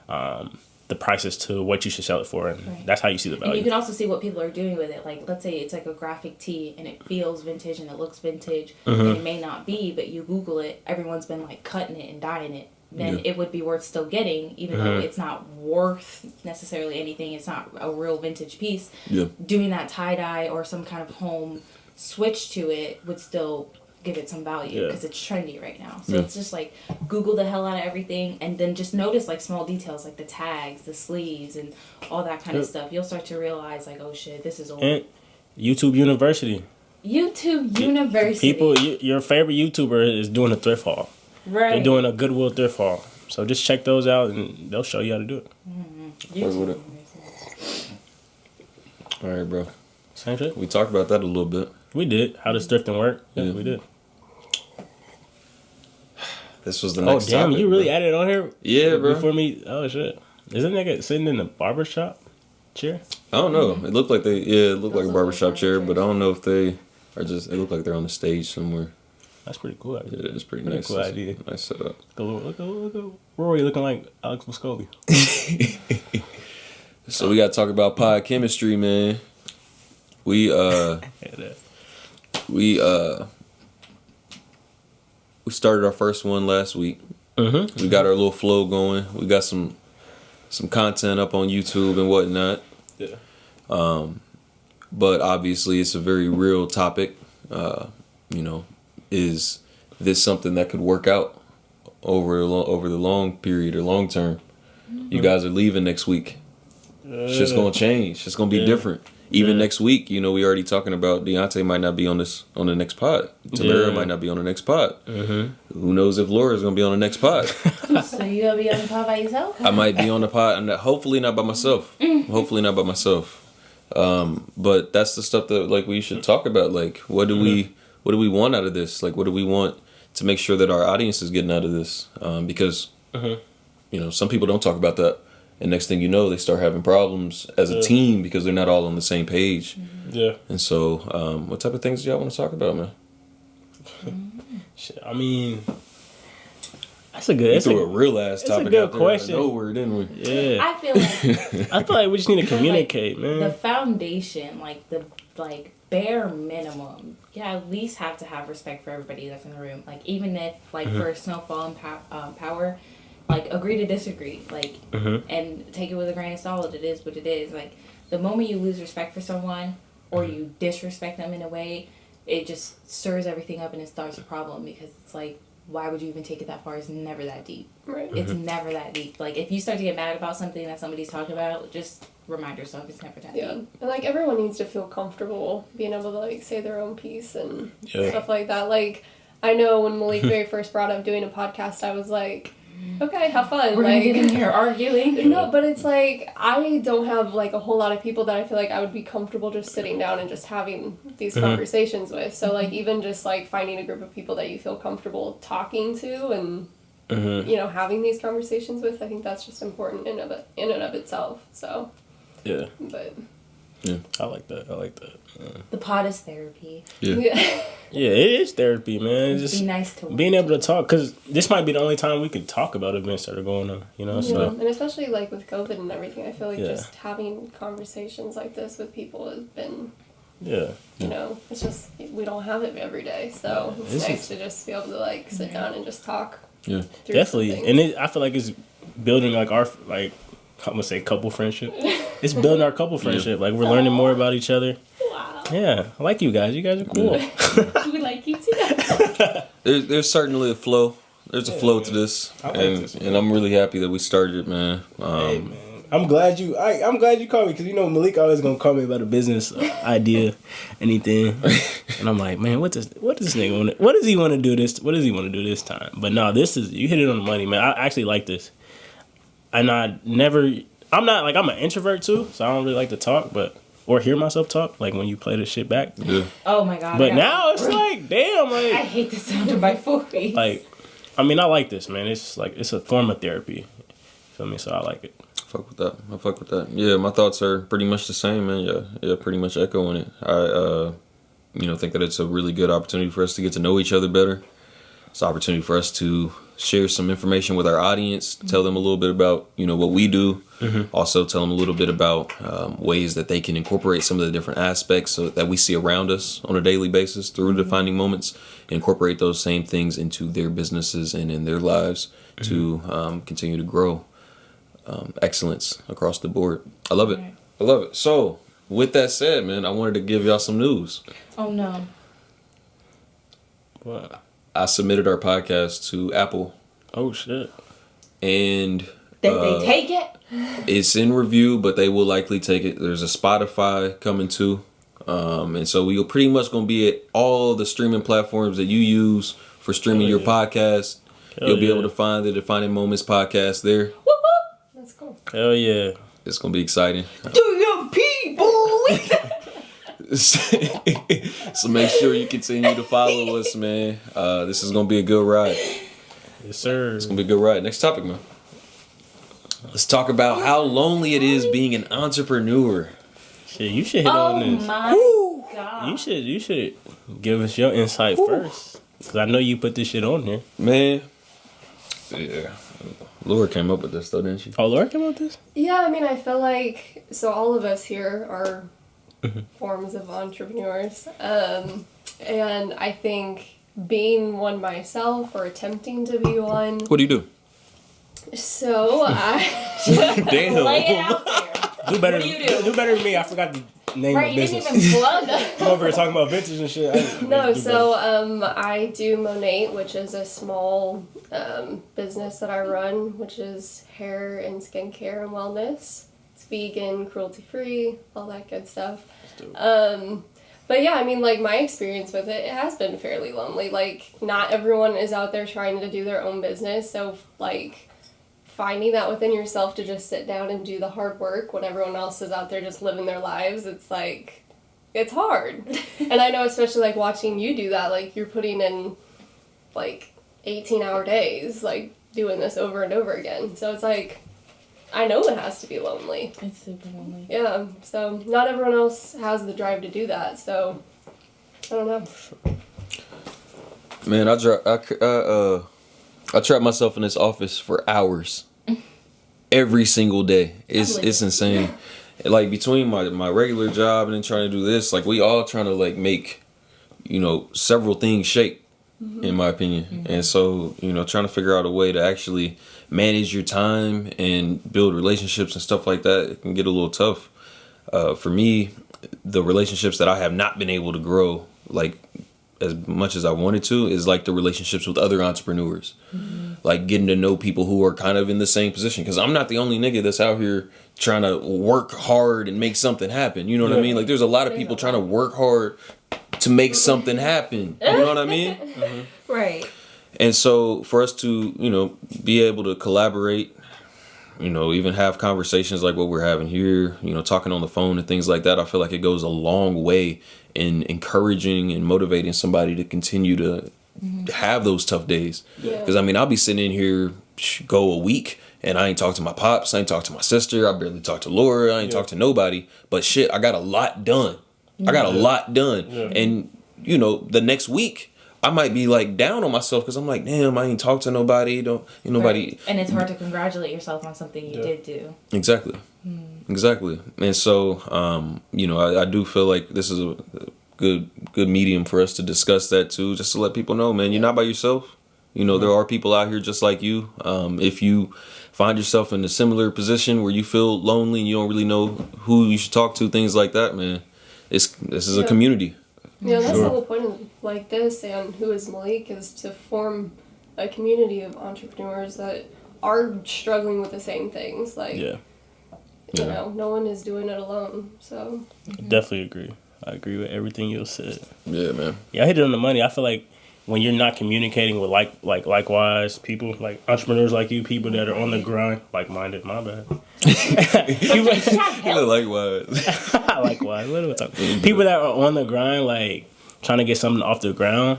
the prices to what you should sell it for, and that's how you see the value. And you can also see what people are doing with it. Like, let's say it's like a graphic tee, and it feels vintage and it looks vintage, and it may not be, but you Google it, everyone's been like cutting it and dyeing it. Then it would be worth still getting, even though it's not worth necessarily anything. It's not a real vintage piece. Yeah. Doing that tie-dye or some kind of home switch to it would still give it some value because it's trendy right now. So it's just like Google the hell out of everything and then just notice like small details like the tags, the sleeves, and all that kind of stuff. You'll start to realize like, oh shit, this is old. And YouTube University. People, your favorite YouTuber is doing a thrift haul. Right. They're doing a Goodwill thrift haul. So just check those out and they'll show you how to do it. All right, bro. Same shit. We talked about that a little bit. We did. How does thrifting work? Yeah, we did. This was the next topic. Oh, damn. You really added it on here? Yeah, bro. Before me? Oh, shit. Is that nigga sitting in the barbershop chair? I don't know. It looked like it looked like a barbershop chair, but I don't know if they are just, it looked like they're on the stage somewhere. That's pretty cool. Actually. Yeah, it's pretty nice. Cool idea. Nice setup. Look at Rory looking like Alex Moscovy. So we got to talk about pod chemistry, man. We started our first one last week. Mm-hmm. We got our little flow going. We got some content up on YouTube and whatnot. Yeah. But obviously, it's a very real topic. Is this something that could work out over the long period or long term? Mm-hmm. You guys are leaving next week. It's just gonna change. It's gonna be different. Even next week, we already talking about Deonte might not be on the next pod. Tamara might not be on the next pod. Mm-hmm. Who knows if Laura's gonna be on the next pod? So you gonna be on the pod by yourself? I might be on the pod, and hopefully not by myself. Hopefully not by myself. But that's the stuff that like we should talk about. Like, what do we want out of this? Like, what do we want to make sure that our audience is getting out of this? Because some people don't talk about that. And next thing you know, they start having problems as a team because they're not all on the same page. Yeah. And so, what type of things do y'all want to talk about, man? I mean, that's a good. We threw a real ass topic out there question. out of nowhere, didn't we? Yeah. I feel like we just need to communicate, man. The foundation, like the bare minimum, you at least have to have respect for everybody that's in the room. Like even if for Snowfall and Power. Like, agree to disagree, and take it with a grain of salt. It is what it is. Like, the moment you lose respect for someone or you disrespect them in a way, it just stirs everything up and it starts a problem because it's like, why would you even take it that far? It's never that deep. Right. It's never that deep. Like, if you start to get mad about something that somebody's talking about, just remind yourself it's never that deep. And, everyone needs to feel comfortable being able to, say their own piece and stuff like that. Like, I know when Malik very first brought up doing a podcast, I was like, okay, have fun. We're gonna get in here arguing. No, but it's like, I don't have, a whole lot of people that I feel like I would be comfortable just sitting down and just having these conversations with. So, even just, finding a group of people that you feel comfortable talking to and, having these conversations with, I think that's just important in and of itself. So, yeah. But... Yeah. I like that. The pod is therapy. Yeah. Yeah, it is therapy, man. Just be nice to being able to talk, because this might be the only time we could talk about events that are going on, So. And especially, with COVID and everything, I feel like just having conversations like this with people has been... it's just, we don't have it every day, so it's nice to just be able to, sit down and just talk. Yeah. Definitely. And I feel like it's building, our, I'm gonna say couple friendship. It's building our couple friendship. We're learning more about each other. Wow. Yeah, I like you guys. You guys are cool. We like you too. There's certainly a flow. There's a flow to this, and I'm really happy that we started it, man. Hey, man. I'm glad you called me because Malik always gonna call me about a business idea, anything, and I'm like, man, what does this nigga want? What does he want to do this? What does he want to do this time? But no, you hit it on the money, man. I actually like this. And I'm an introvert too, so I don't really like to talk, or hear myself talk, when you play the shit back. Yeah. Oh my god. But now it's damn, I hate the sound of my voice. I like this, man. It's it's a form of therapy. Feel me? So I like it. I fuck with that. Yeah, my thoughts are pretty much the same, man. Yeah, pretty much echoing it. I think that it's a really good opportunity for us to get to know each other better. It's an opportunity for us to share some information with our audience, tell them a little bit about, what we do. Also tell them a little bit about ways that they can incorporate some of the different aspects that we see around us on a daily basis through defining moments, and incorporate those same things into their businesses and in their lives to continue to grow excellence across the board. I love it. I love it. So, with that said, man, I wanted to give y'all some news. Oh, no. What? I submitted our podcast to Apple. Oh, shit. And... Did they take it? It's in review, but they will likely take it. There's a Spotify coming too. And so we're pretty much going to be at all the streaming platforms that you use for streaming your podcast. You'll be able to find the Defining Moments podcast there. Whoop, whoop. That's cool. Hell yeah. It's going to be exciting. Do your people! So make sure you continue to follow us, man. This is going to be a good ride. Yes, sir. It's going to be a good ride. Next topic, man. Let's talk about how lonely it is being an entrepreneur. Shit, you should hit on this. Oh my god. You should give us your insight first. Because I know you put this shit on here. Man. Yeah. Laura came up with this though, didn't she? Oh, Laura came up with this? Yeah, I mean, I feel like, so all of us here are forms of entrepreneurs. And I think being one myself or attempting to be one. What do you do? So I Damn. Lay it out there. Do better, What do you do? do better than me. I forgot the name Right, of you business. didn't even plug. I'm over here talking about vintage and shit. No, so I do Monate, which is a small business that I run, which is hair and skincare and wellness. It's vegan, cruelty free, all that good stuff. But yeah, I mean, like, my experience with it has been fairly lonely. Like, not everyone is out there trying to do their own business, so like finding that within yourself to just sit down and do the hard work when everyone else is out there just living their lives, it's like, it's hard. And I know, especially like watching you do that, like you're putting in like 18-hour days, like doing this over and over again. So it's like, I know it has to be lonely. It's super lonely. Yeah, so not everyone else has the drive to do that, so I don't know. Man, I trap myself in this office for hours. Every single day. It's insane. Like between my regular job and then trying to do this, like we all trying to like make, several things shake, in my opinion. And so, trying to figure out a way to actually manage your time and build relationships and stuff like that, it can get a little tough. For me, the relationships that I have not been able to grow, like as much as I wanted to, is like the relationships with other entrepreneurs. Like getting to know people who are kind of in the same position, because I'm not the only nigga that's out here trying to work hard and make something happen. You know what I mean? Like there's a lot of people trying to work hard to make something happen. You know what I mean? Right. And so for us to, be able to collaborate, even have conversations like what we're having here, talking on the phone and things like that, I feel like it goes a long way in encouraging and motivating somebody to continue to have those tough days. Because I mean, I'll be sitting in here, go a week, and I ain't talk to my pops, I ain't talk to my sister, I barely talk to Laura, I ain't talk to nobody. But shit, I got a lot done. I got a lot done. And the next week I might be like down on myself because I'm like, damn, I ain't talk to nobody. Nobody. Right. And it's hard to congratulate yourself on something you did do. Exactly. Exactly. And so, I do feel like this is a good medium for us to discuss that too, just to let people know, man, you're not by yourself. There are people out here just like you. If you find yourself in a similar position where you feel lonely and you don't really know who you should talk to, things like that, man, this is a community. Yeah, that's the whole point of like this and Who is Malik is to form a community of entrepreneurs that are struggling with the same things. Like, no one is doing it alone. So Definitely agree. I agree with everything you said. Yeah, man. Yeah, I hit it on the money. I feel like when you're not communicating with likewise people, like entrepreneurs like you, people that are on the grind, like-minded, my bad. Likewise. Likewise. What am I talking? People that are on the grind, like trying to get something off the ground,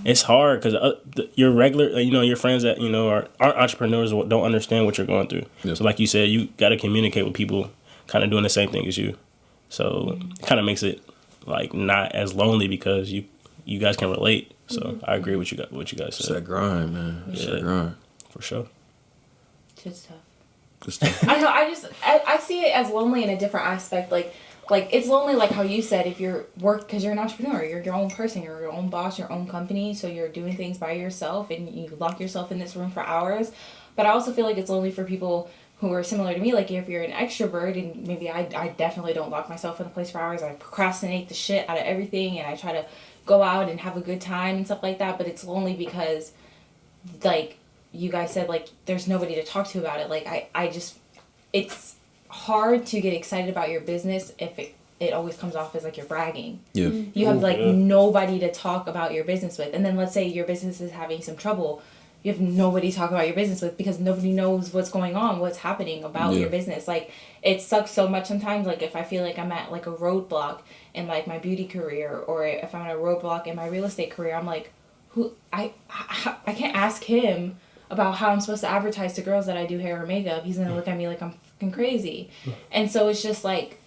it's hard because your regular, your friends that aren't entrepreneurs don't understand what you're going through. Yeah. So, like you said, you got to communicate with people kind of doing the same thing as you. So it kind of makes it like not as lonely because you guys can relate. So I agree with what you guys said. It's that grind, man. It's that grind. For sure. It's tough. I don't know. I see it as lonely in a different aspect. Like it's lonely, like how you said, if you're because you're an entrepreneur, you're your own person, you're your own boss, your own company, so you're doing things by yourself and you lock yourself in this room for hours. But I also feel like it's lonely for people who are similar to me. Like if you're an extrovert, and maybe I definitely don't lock myself in a place for hours. I procrastinate the shit out of everything, and I try to go out and have a good time and stuff like that. But it's lonely because, like you guys said, like there's nobody to talk to about it. Like I just, it's hard to get excited about your business if it always comes off as like you're bragging. Yeah. You have nobody to talk about your business with. And then let's say your business is having some trouble. You have nobody to talk about your business with because nobody knows what's going on, what's happening about your business. Like, it sucks so much sometimes. Like, if I feel like I'm at, like, a roadblock in, like, my beauty career, or if I'm at a roadblock in my real estate career, I'm like, I can't ask him about how I'm supposed to advertise to girls that I do hair or makeup. He's going to look at me like I'm fucking crazy. And so it's just, like,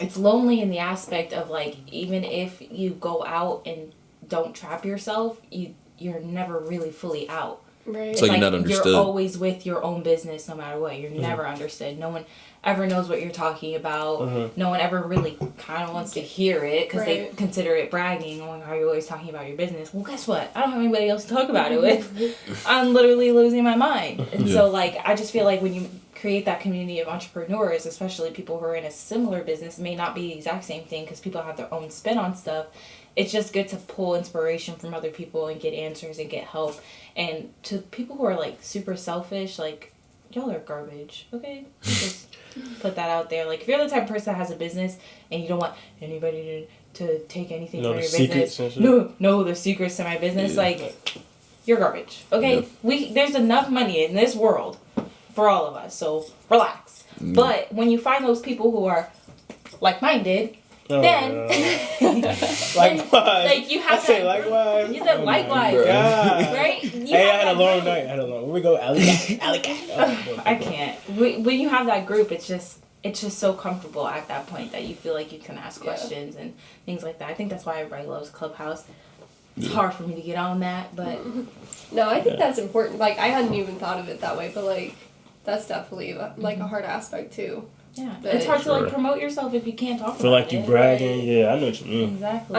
it's lonely in the aspect of, like, even if you go out and don't trap yourself, you're never really fully out. Right. It's like you're not understood. You're always with your own business no matter what. You're never understood. No one ever knows what you're talking about. No one ever really kind of wants to hear it because they consider it bragging. Oh, how are you always talking about your business? Well, guess what? I don't have anybody else to talk about it with. I'm literally losing my mind. And so, like, I just feel like when you create that community of entrepreneurs, especially people who are in a similar business, it may not be the exact same thing because people have their own spin on stuff. It's just good to pull inspiration from other people and get answers and get help. And to people who are, like, super selfish, like, y'all are garbage, okay? Just put that out there. Like, if you're the type of person that has a business and you don't want anybody to take anything from your business. No, the secrets to my business. Like, you're garbage, okay? There's enough money in this world for all of us, so relax. But when you find those people who are like-minded, then likewise. Like you have to likewise. You said likewise, right? Hey, I had a long night. Where we go? Alley cat. I can't. When you have that group, it's just so comfortable at that point that you feel like you can ask questions and things like that. I think that's why everybody loves Clubhouse. It's hard for me to get on that, but no, I think that's important. Like, I hadn't even thought of it that way, but like that's definitely like a hard aspect too. Yeah, it's hard to like promote yourself if you can't talk about it. Feel like you bragging. Yeah, I know what you mean. Exactly.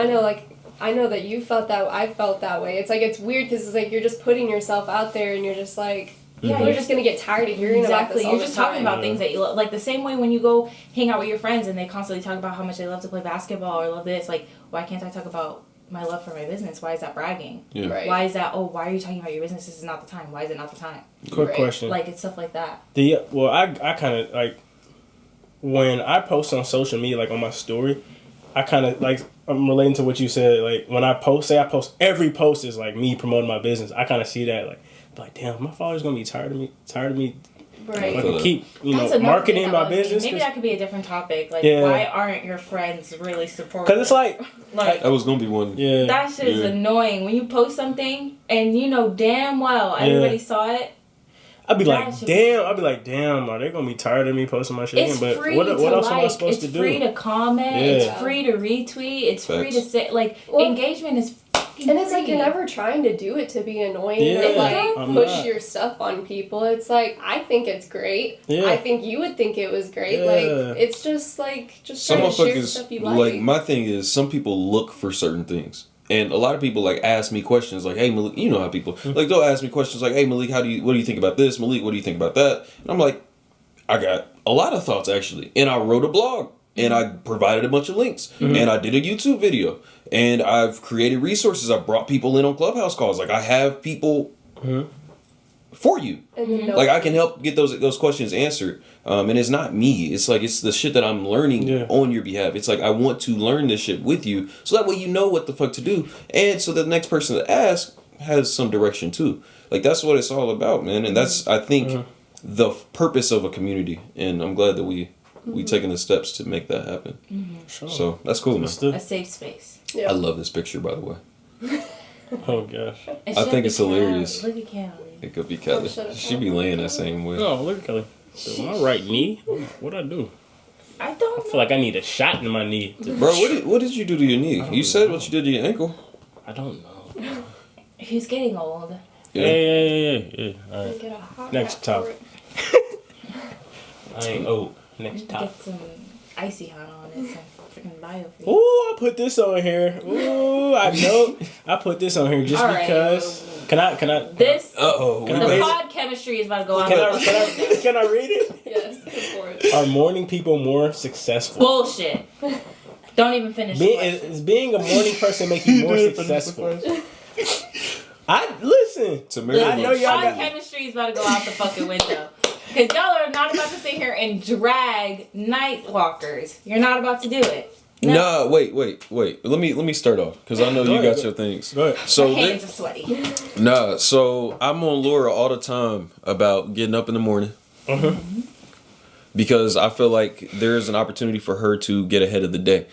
I know that you felt that. I felt that way. It's like it's weird because it's like you're just putting yourself out there and you're just like, you're just gonna get tired of hearing about this all You're just talking about things that you love. Like the same way when you go hang out with your friends and they constantly talk about how much they love to play basketball or love this. Like, why can't I talk about my love for my business? Why is that bragging? Yeah. Right. Why is that? Oh, why are you talking about your business? This is not the time. Why is it not the time? Quick question. Like it's stuff like that. I kind of like. When I post on social media, like on my story, I kind of like, I'm relating to what you said. Like when I post, every post is like me promoting my business. I kind of see that like, damn, my followers gonna be tired of me. Right. I can keep, marketing my business. Maybe that could be a different topic. Like, why aren't your friends really supportive? Because it's like that was gonna be one. Yeah. That shit is annoying. When you post something and you know damn well everybody saw it. I'd be like, damn, are they gonna be tired of me posting my shit? It's but free what to else like, am I supposed to do? It's free to comment. Yeah. It's free to retweet. It's free to say engagement is. And it's like you're never trying to do it to be annoying or like push your stuff on people. It's like I think it's great. Yeah. I think you would think it was great. Yeah. Like it's just like some trying to share stuff stuff you like. Like my thing is some people look for certain things. And a lot of people like ask me questions like, "Hey Malik," you know how people like they'll ask me questions like, "Hey Malik, what do you think about this? Malik, what do you think about that?" And I'm like, I got a lot of thoughts actually, and I wrote a blog, and I provided a bunch of links, and I did a YouTube video, and I've created resources. I brought people in on Clubhouse calls. Like I have people for you. Like I can help get those questions answered. And it's not me. It's like it's the shit that I'm learning on your behalf. It's like I want to learn this shit with you, so that way you know what the fuck to do, and so the next person that asks has some direction too. Like that's what it's all about, man. And that's I think the purpose of a community. And I'm glad that we taking the steps to make that happen. Sure. So that's cool, man. A safe space. I love this picture, by the way. Oh gosh. I think it's hilarious. Look at Kelly. It could be Kelly. She be laying that same way. Oh, look at Kelly. So my right knee? What'd I do? I don't feel like I need a shot in my knee. Bro, what did you do to your knee? You said what you did to your ankle. I don't know. He's getting old. Yeah. All right. Next topic. I ain't old. Next topic. Get some icy hot on it. Some freaking biofreeze. Ooh, I put this on here. Ooh, I know. I put this on here just because. Can I? This. The pod chemistry is about to go on. Can I read it? Yes, go for it. Are morning people more successful? Bullshit. Don't even finish. Is being a morning person make you more successful? I know y'all got chemistry is about to go out the fucking window. Because y'all are not about to sit here and drag night walkers. You're not about to do it. No, wait. Let me start off because I know you got your things. Go ahead. So my hands are sweaty. Nah, so I'm on Laura all the time about getting up in the morning. Because I feel like there's an opportunity for her to get ahead of the day.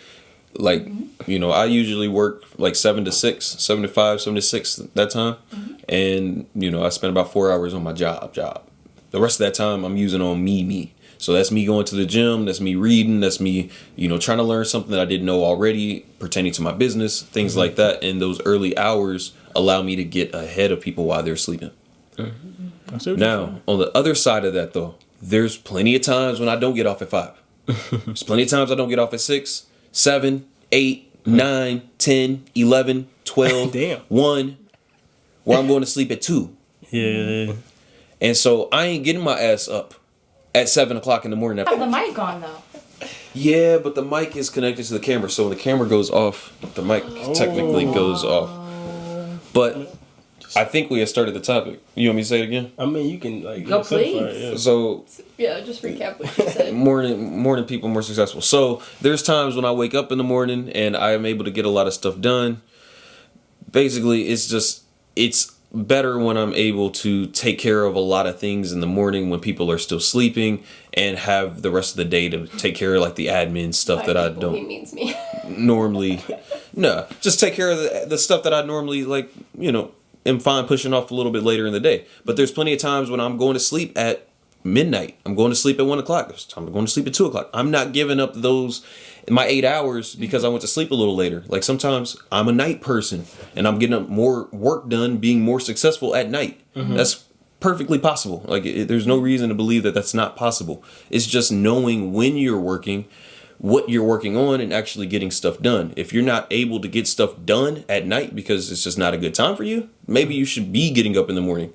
Like, I usually work like 7 to 6, 7 to 5, 7 to 6 that time. And, I spend about 4 hours on my job. The rest of that time I'm using on me. So that's me going to the gym, that's me reading, that's me, trying to learn something that I didn't know already pertaining to my business, things like that. And those early hours allow me to get ahead of people while they're sleeping. Now, on the other side of that, though, there's plenty of times when I don't get off at 5. There's plenty of times I don't get off at 6, 7, 8, 9, 10, 11, 12, Damn. 1, where I'm going to sleep at 2. Yeah. And so I ain't getting my ass up at 7 o'clock in the morning. Have the mic on though. Yeah, but the mic is connected to the camera, so when the camera goes off, the mic technically goes off. But I think we had started the topic. You want me to say it again? I mean, you can Go please. So Yeah, just recap what you said. morning people more successful. So there's times when I wake up in the morning and I am able to get a lot of stuff done. Basically, it's better when I'm able to take care of a lot of things in the morning when people are still sleeping and have the rest of the day to take care of like the admin stuff that I don't He means me. normally. No, just take care of the stuff that I normally am fine pushing off a little bit later in the day. But there's plenty of times when I'm going to sleep at midnight. I'm going to sleep at 1 o'clock. There's time I'm going to sleep at 2 o'clock. I'm not giving up my 8 hours because I went to sleep a little later. Like sometimes I'm a night person and I'm getting more work done, being more successful at night. That's perfectly possible. Like there's no reason to believe that that's not possible. It's just knowing when you're working, what you're working on, and actually getting stuff done. If you're not able to get stuff done at night because it's just not a good time for you, maybe you should be getting up in the morning.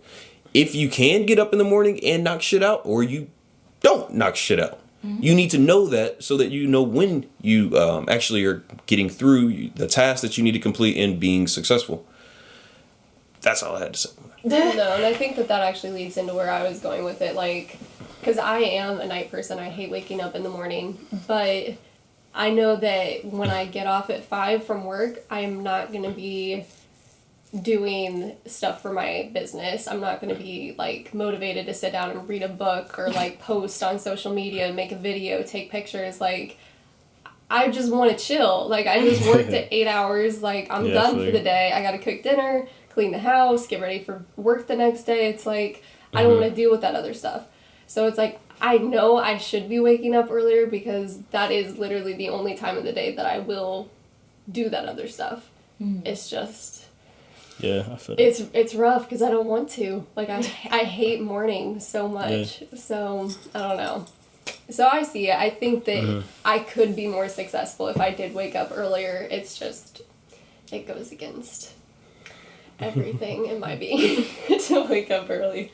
If you can get up in the morning and knock shit out, or you don't knock shit out, you need to know that so that you know when you actually are getting through the tasks that you need to complete and being successful. That's all I had to say. No, and I think that actually leads into where I was going with it, like, because I am a night person. I hate waking up in the morning, but I know that when I get off at 5 from work, I'm not going to be doing stuff for my business. I'm not going to be like motivated to sit down and read a book or like post on social media, make a video, take pictures. Like, I just want to chill. Like, I just worked at 8 hours. Like, I'm done for the day. I got to cook dinner, clean the house, get ready for work the next day. It's like, I don't want to deal with that other stuff. So it's like, I know I should be waking up earlier because that is literally the only time of the day that I will do that other stuff. It's just... Yeah, I feel it's rough because I don't want to. Like, I hate mornings so much. Yeah. So, I don't know. So I see it. I think that I could be more successful if I did wake up earlier. It's just, it goes against everything in my being to wake up early.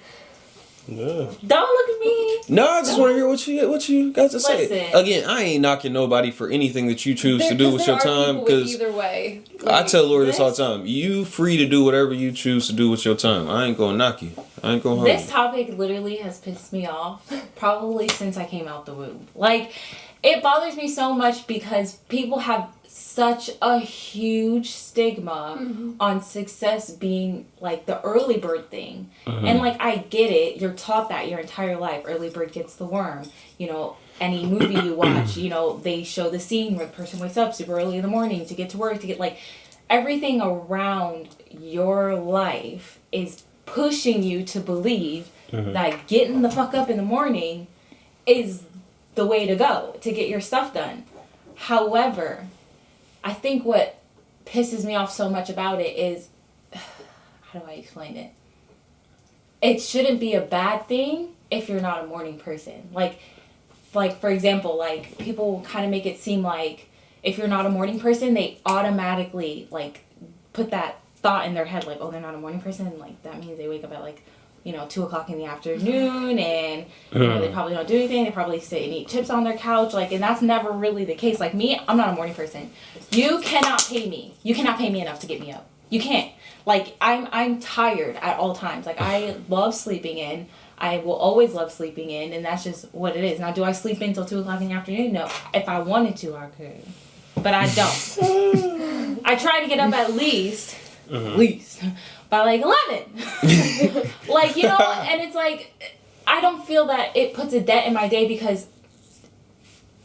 Yeah. Don't look at me. No, I just want to hear what you got to say. Listen. Again, I ain't knocking nobody for anything that you choose to do with your time. Because either way, I tell Laura this all the time. You free to do whatever you choose to do with your time. I ain't gonna knock you. I ain't gonna harm This you. topic literally has pissed me off probably since I came out the womb. Like, it bothers me so much because people have such a huge stigma on success being like the early bird thing. And like, I get it. You're taught that your entire life. Early bird gets the worm. You know, any movie you watch, you know, they show the scene where the person wakes up super early in the morning to get to work, to get like everything around your life is pushing you to believe that getting the fuck up in the morning is the way to go to get your stuff done. However, I think what pisses me off so much about it is, how do I explain it? It shouldn't be a bad thing if you're not a morning person. Like for example, like, people kind of make it seem like if you're not a morning person, they automatically like put that thought in their head, like, oh, they're not a morning person, like that means they wake up at like, 2 o'clock in the afternoon, and they probably don't do anything. They probably sit and eat chips on their couch, like, and that's never really the case. Like me, I'm not a morning person. You cannot pay me. You cannot pay me enough to get me up. You can't. Like, I'm tired at all times. Like, I love sleeping in. I will always love sleeping in, and that's just what it is. Now, do I sleep in until 2 o'clock in the afternoon? No. If I wanted to, I could, but I don't. I try to get up at least by like 11. Like, and it's like, I don't feel that it puts a dent in my day, because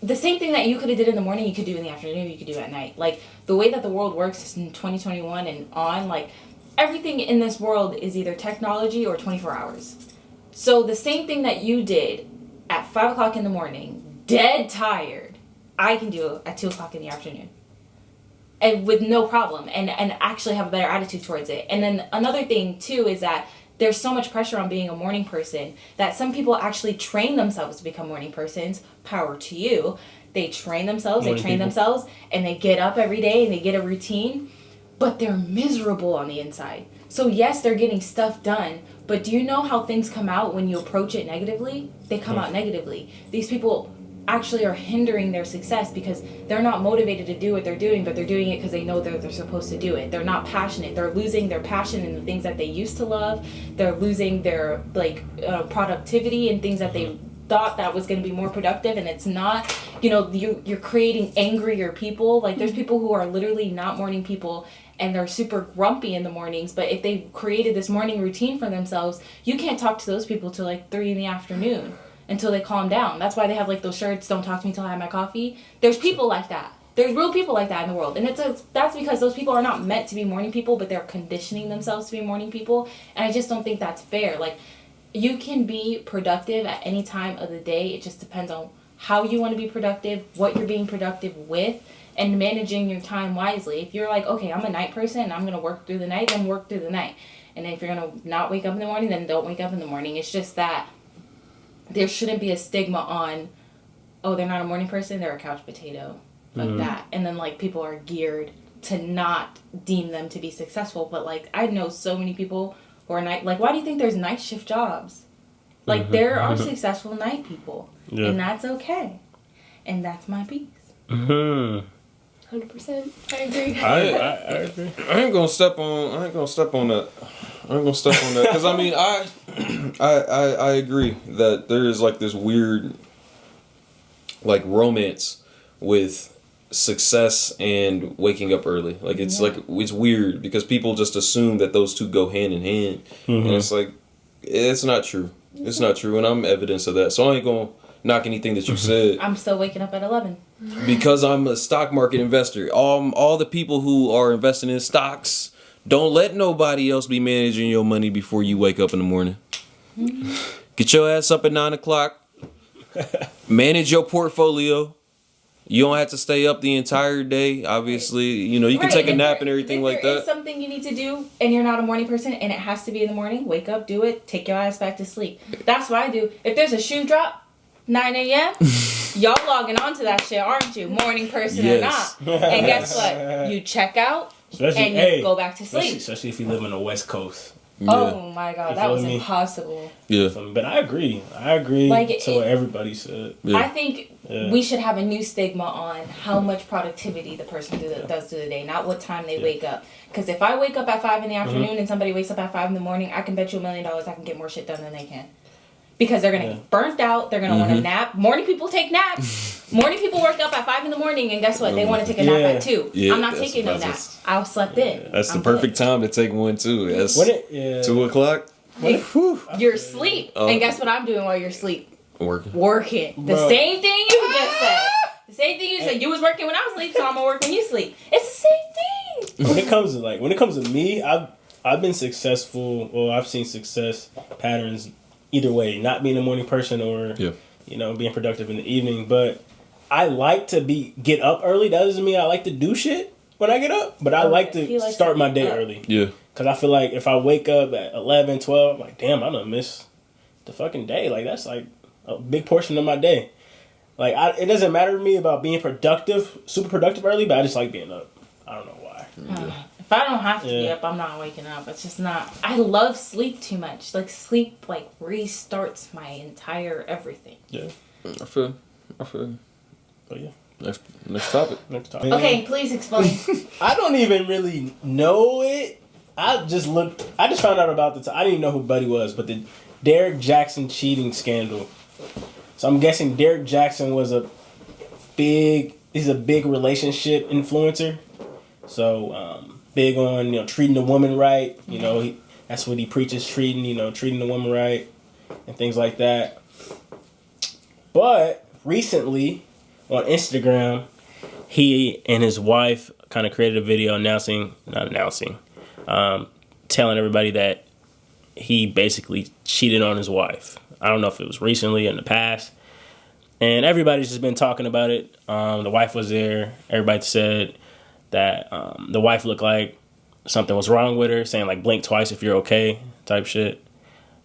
the same thing that you could have did in the morning, you could do in the afternoon, you could do at night. Like, the way that the world works in 2021 and on, like, everything in this world is either technology or 24 hours. So the same thing that you did at 5 o'clock in the morning, dead tired, I can do it at 2 o'clock in the afternoon. And with no problem, and actually have a better attitude towards it. And then another thing too is that there's so much pressure on being a morning person that some people actually train themselves to become morning persons. Power to you. They train themselves, and they get up every day and they get a routine, but they're miserable on the inside. So yes, they're getting stuff done, but do you know how things come out when you approach it negatively? They come out negatively. These people actually are hindering their success because they're not motivated to do what they're doing, but they're doing it because they know they're supposed to do it. They're not passionate. They're losing their passion in the things that they used to love. They're losing their productivity and things that they thought that was going to be more productive, and it's not. You know, you're creating angrier people. Like, there's people who are literally not morning people and they're super grumpy in the mornings, but if they created this morning routine for themselves, you can't talk to those people till like 3 in the afternoon until they calm down. That's why they have like those shirts, "Don't talk to me till I have my coffee." There's people like that. There's real people like that in the world, and that's because those people are not meant to be morning people, but they're conditioning themselves to be morning people, and I just don't think that's fair. Like, you can be productive at any time of the day. It just depends on how you want to be productive, what you're being productive with, and managing your time wisely. If you're like, okay, I'm a night person and I'm going to work through the night, then work through the night. And if you're going to not wake up in the morning, then don't wake up in the morning. It's just that there shouldn't be a stigma on, oh, they're not a morning person, they're a couch potato. Like that. And then, like, people are geared to not deem them to be successful. But, like, I know so many people who are night... Like, why do you think there's night shift jobs? Like, there are successful night people. Yeah. And that's okay. And that's my piece. 100%. I agree. I agree. I ain't gonna step on that. Because I mean, I agree that there is like this weird like romance with success and waking up early. Like it's weird because people just assume that those two go hand in hand, and it's like it's not true. It's not true, and I'm evidence of that. So I ain't gonna knock anything that you said. I'm still waking up at 11. Because I'm a stock market investor. All the people who are investing in stocks, don't let nobody else be managing your money before you wake up in the morning. Get your ass up at 9 o'clock. Manage your portfolio. You don't have to stay up the entire day. Obviously, you know, you can take a nap and everything like that. If there is something you need to do and you're not a morning person and it has to be in the morning, wake up, do it, take your ass back to sleep. That's what I do. If there's a shoe drop, 9 a.m., y'all logging on to that shit, aren't you? Morning person or not. And guess what? You check out you go back to sleep. Especially if you live on the West Coast. Yeah. Oh my God, that was impossible. Yeah. But I agree to what everybody said. Yeah. I think we should have a new stigma on how much productivity the person does through the day, not what time they wake up. Because if I wake up at 5 in the afternoon and somebody wakes up at 5 in the morning, I can bet you $1 million I can get more shit done than they can. Because they're going to get burnt out. They're going to want to nap. Morning people take naps. Morning people wake up at 5 in the morning, and guess what? They want to take a nap at 2. Yeah, I'm not taking no nap. I slept in. That's the perfect time to take one, too. That's 2 o'clock. You're asleep. And guess what I'm doing while you're asleep? Working. The Bro. Same thing you just said. The same thing you said. You was working when I was asleep, so I'm going to work when you sleep. It's the same thing. When it comes to me, I've been successful, or I've seen success patterns either way, not being a morning person or being productive in the evening. But I like to get up early. That doesn't mean I like to do shit when I get up, but I like to start my day early. Yeah. Because I feel like if I wake up at 11, 12, I'm like, damn, I'm going to miss the fucking day. Like, that's like a big portion of my day. Like, it doesn't matter to me about being productive, super productive early, but I just like being up. I don't know why. If I don't have to be up, I'm not waking up. It's just not. I love sleep too much. Like, sleep, like, restarts my entire everything. Yeah. I feel. But yeah. Next topic. Okay, please explain. I don't even really know it. I just found out about I didn't even know who Buddy was, but the Derrick Jackson cheating scandal. So I'm guessing Derrick Jackson was he's a big relationship influencer. So, big on, treating the woman right. That's what he preaches, treating the woman right and things like that. But recently on Instagram, he and his wife kind of created a video telling everybody that he basically cheated on his wife. I don't know if it was recently in the past. And everybody's just been talking about it. The wife was there. Everybody said that the wife looked like something was wrong with her, saying like blink twice if you're okay type shit.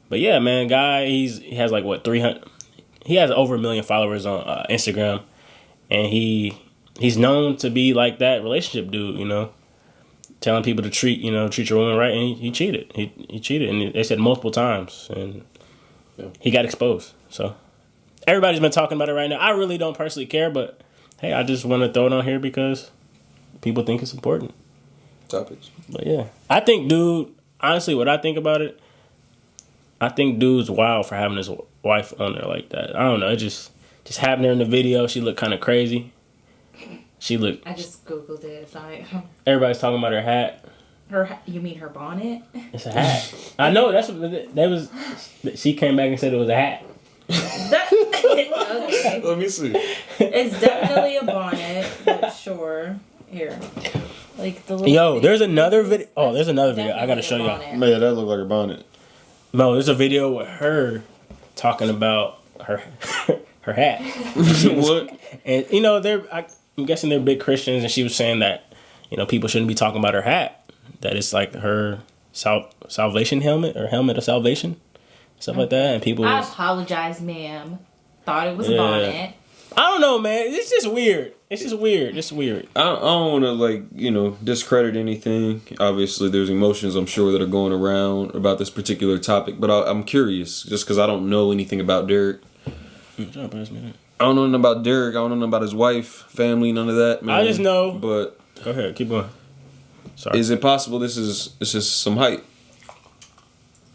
But yeah, man, guy, he has like what 300. He has over 1 million followers on Instagram, and he's known to be like that relationship dude, you know, telling people to treat your woman right, and he cheated. He cheated, and they said multiple times, and he got exposed. So everybody's been talking about it right now. I really don't personally care, but hey, I just want to throw it on here because people think it's important. Topics. But yeah, I think, dude, honestly, what I think about it, I think dude's wild for having his wife on there like that. I don't know. It just having her in the video, she looked kind of crazy. I just Googled it. Sorry. Everybody's talking about her hat. You mean her bonnet? It's a hat. I know. That was. She came back and said it was a hat. Okay. Let me see. It's definitely a bonnet, but sure. Here. Like the little Yo, there's another video. Oh, there's another video. I gotta show y'all. Man, that looked like a bonnet. No, there's a video with her talking about her hat. What? And I'm guessing they're big Christians, and she was saying that people shouldn't be talking about her hat. That it's like her salvation helmet or helmet of salvation, stuff like that. And people. I apologize, ma'am. Thought it was a bonnet. I don't know, man. It's just weird. It's weird. I don't want to discredit anything. Obviously, there's emotions I'm sure that are going around about this particular topic, but I'm curious just because I don't know anything about Derrick. I don't know nothing about Derrick. I don't know nothing about his wife, family, none of that. Man. I just know. But go ahead, keep going. Sorry. Is it possible this is just some hype?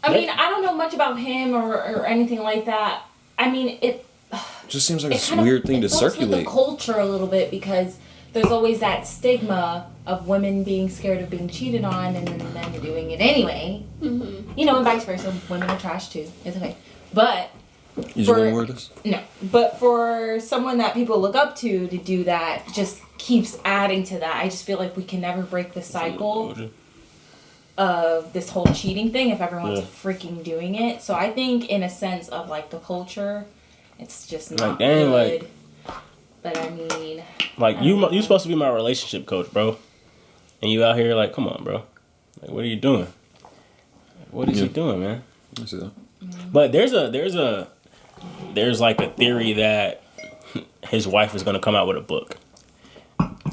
I mean, I don't know much about him or anything like that. I mean, it just seems like a weird thing to circulate. With the culture a little bit because there's always that stigma of women being scared of being cheated on and then men doing it anyway. Mm-hmm. And vice versa. Women are trash too. It's okay. But you just want to wear this? No. But for someone that people look up to do that just keeps adding to that. I just feel like we can never break the cycle of this whole cheating thing if everyone's freaking doing it. So I think in a sense of like the culture, it's just not good. But I mean, like you supposed to be my relationship coach, bro, and you out here like, come on, bro, like what are you doing? What is he doing, man? I see that. But there's like a theory that his wife is gonna come out with a book,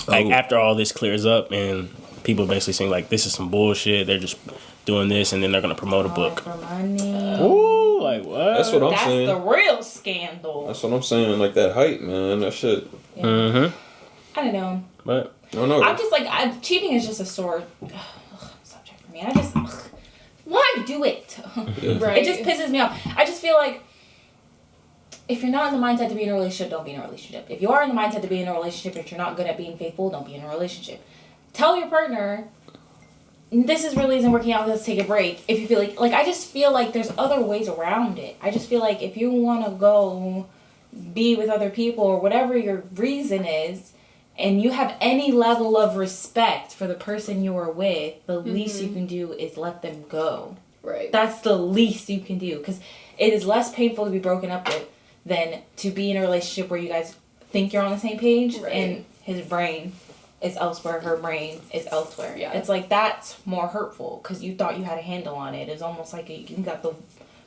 like after all this clears up and people basically saying like this is some bullshit. They're just doing this and then they're gonna promote a book. For money. Ooh, like what? That's what I'm saying. That's the real scandal. That's what I'm saying. Like that hype, man. That shit. Yeah. Mm-hmm. I don't know. But I know. I'm just like cheating is just a sore subject for me. I just why do it? Yeah. Right. It just pisses me off. I just feel like if you're not in the mindset to be in a relationship, don't be in a relationship. If you are in the mindset to be in a relationship, if you're not good at being faithful, don't be in a relationship. Tell your partner, this really isn't working out, let's take a break. If you feel like I just feel like there's other ways around it. I just feel like if you want to go be with other people or whatever your reason is, and you have any level of respect for the person you are with, the least you can do is let them go. Right. That's the least you can do. Because it is less painful to be broken up with than to be in a relationship where you guys think you're on the same page and his brain is elsewhere, her brain is elsewhere. Yeah. It's like that's more hurtful because you thought you had a handle on it. It's almost like you got the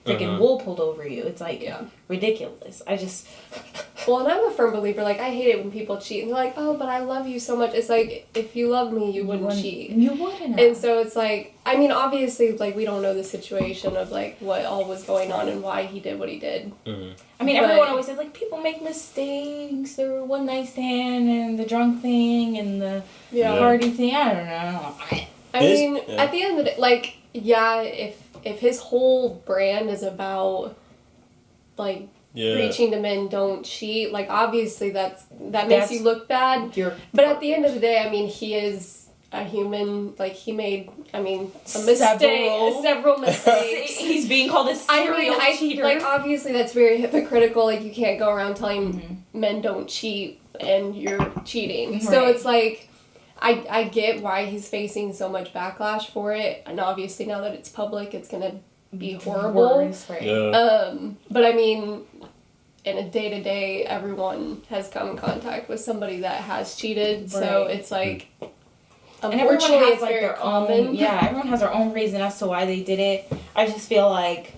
freaking wool pulled over you. It's like ridiculous. Well, and I'm a firm believer, like, I hate it when people cheat. And they're like, oh, but I love you so much. It's like, if you loved me, you wouldn't cheat. You wouldn't. And so it's like, I mean, obviously, like, we don't know the situation of, like, what all was going on and why he did what he did. Mm-hmm. I mean, everyone always says, like, people make mistakes. The one night stand and the drunk thing and the party thing. I don't know. I mean, at the end of the day, like, if his whole brand is about, like, preaching to men don't cheat, like, obviously that makes you look bad. But at the end of the day, I mean, he is a human. Like, he made, I mean, several mistakes. He's being called a serial cheater. Like, obviously that's very hypocritical. Like, you can't go around telling men don't cheat and you're cheating. Right. So it's like, I get why he's facing so much backlash for it. And obviously now that it's public, it's going to be horrible. Worse, right. Yeah. But I mean, in a day-to-day, everyone has come in contact with somebody that has cheated, so Right. it's like, And everyone unfortunately, has it's like very their common. own. Yeah, everyone has their own reason as to why they did it. I just feel like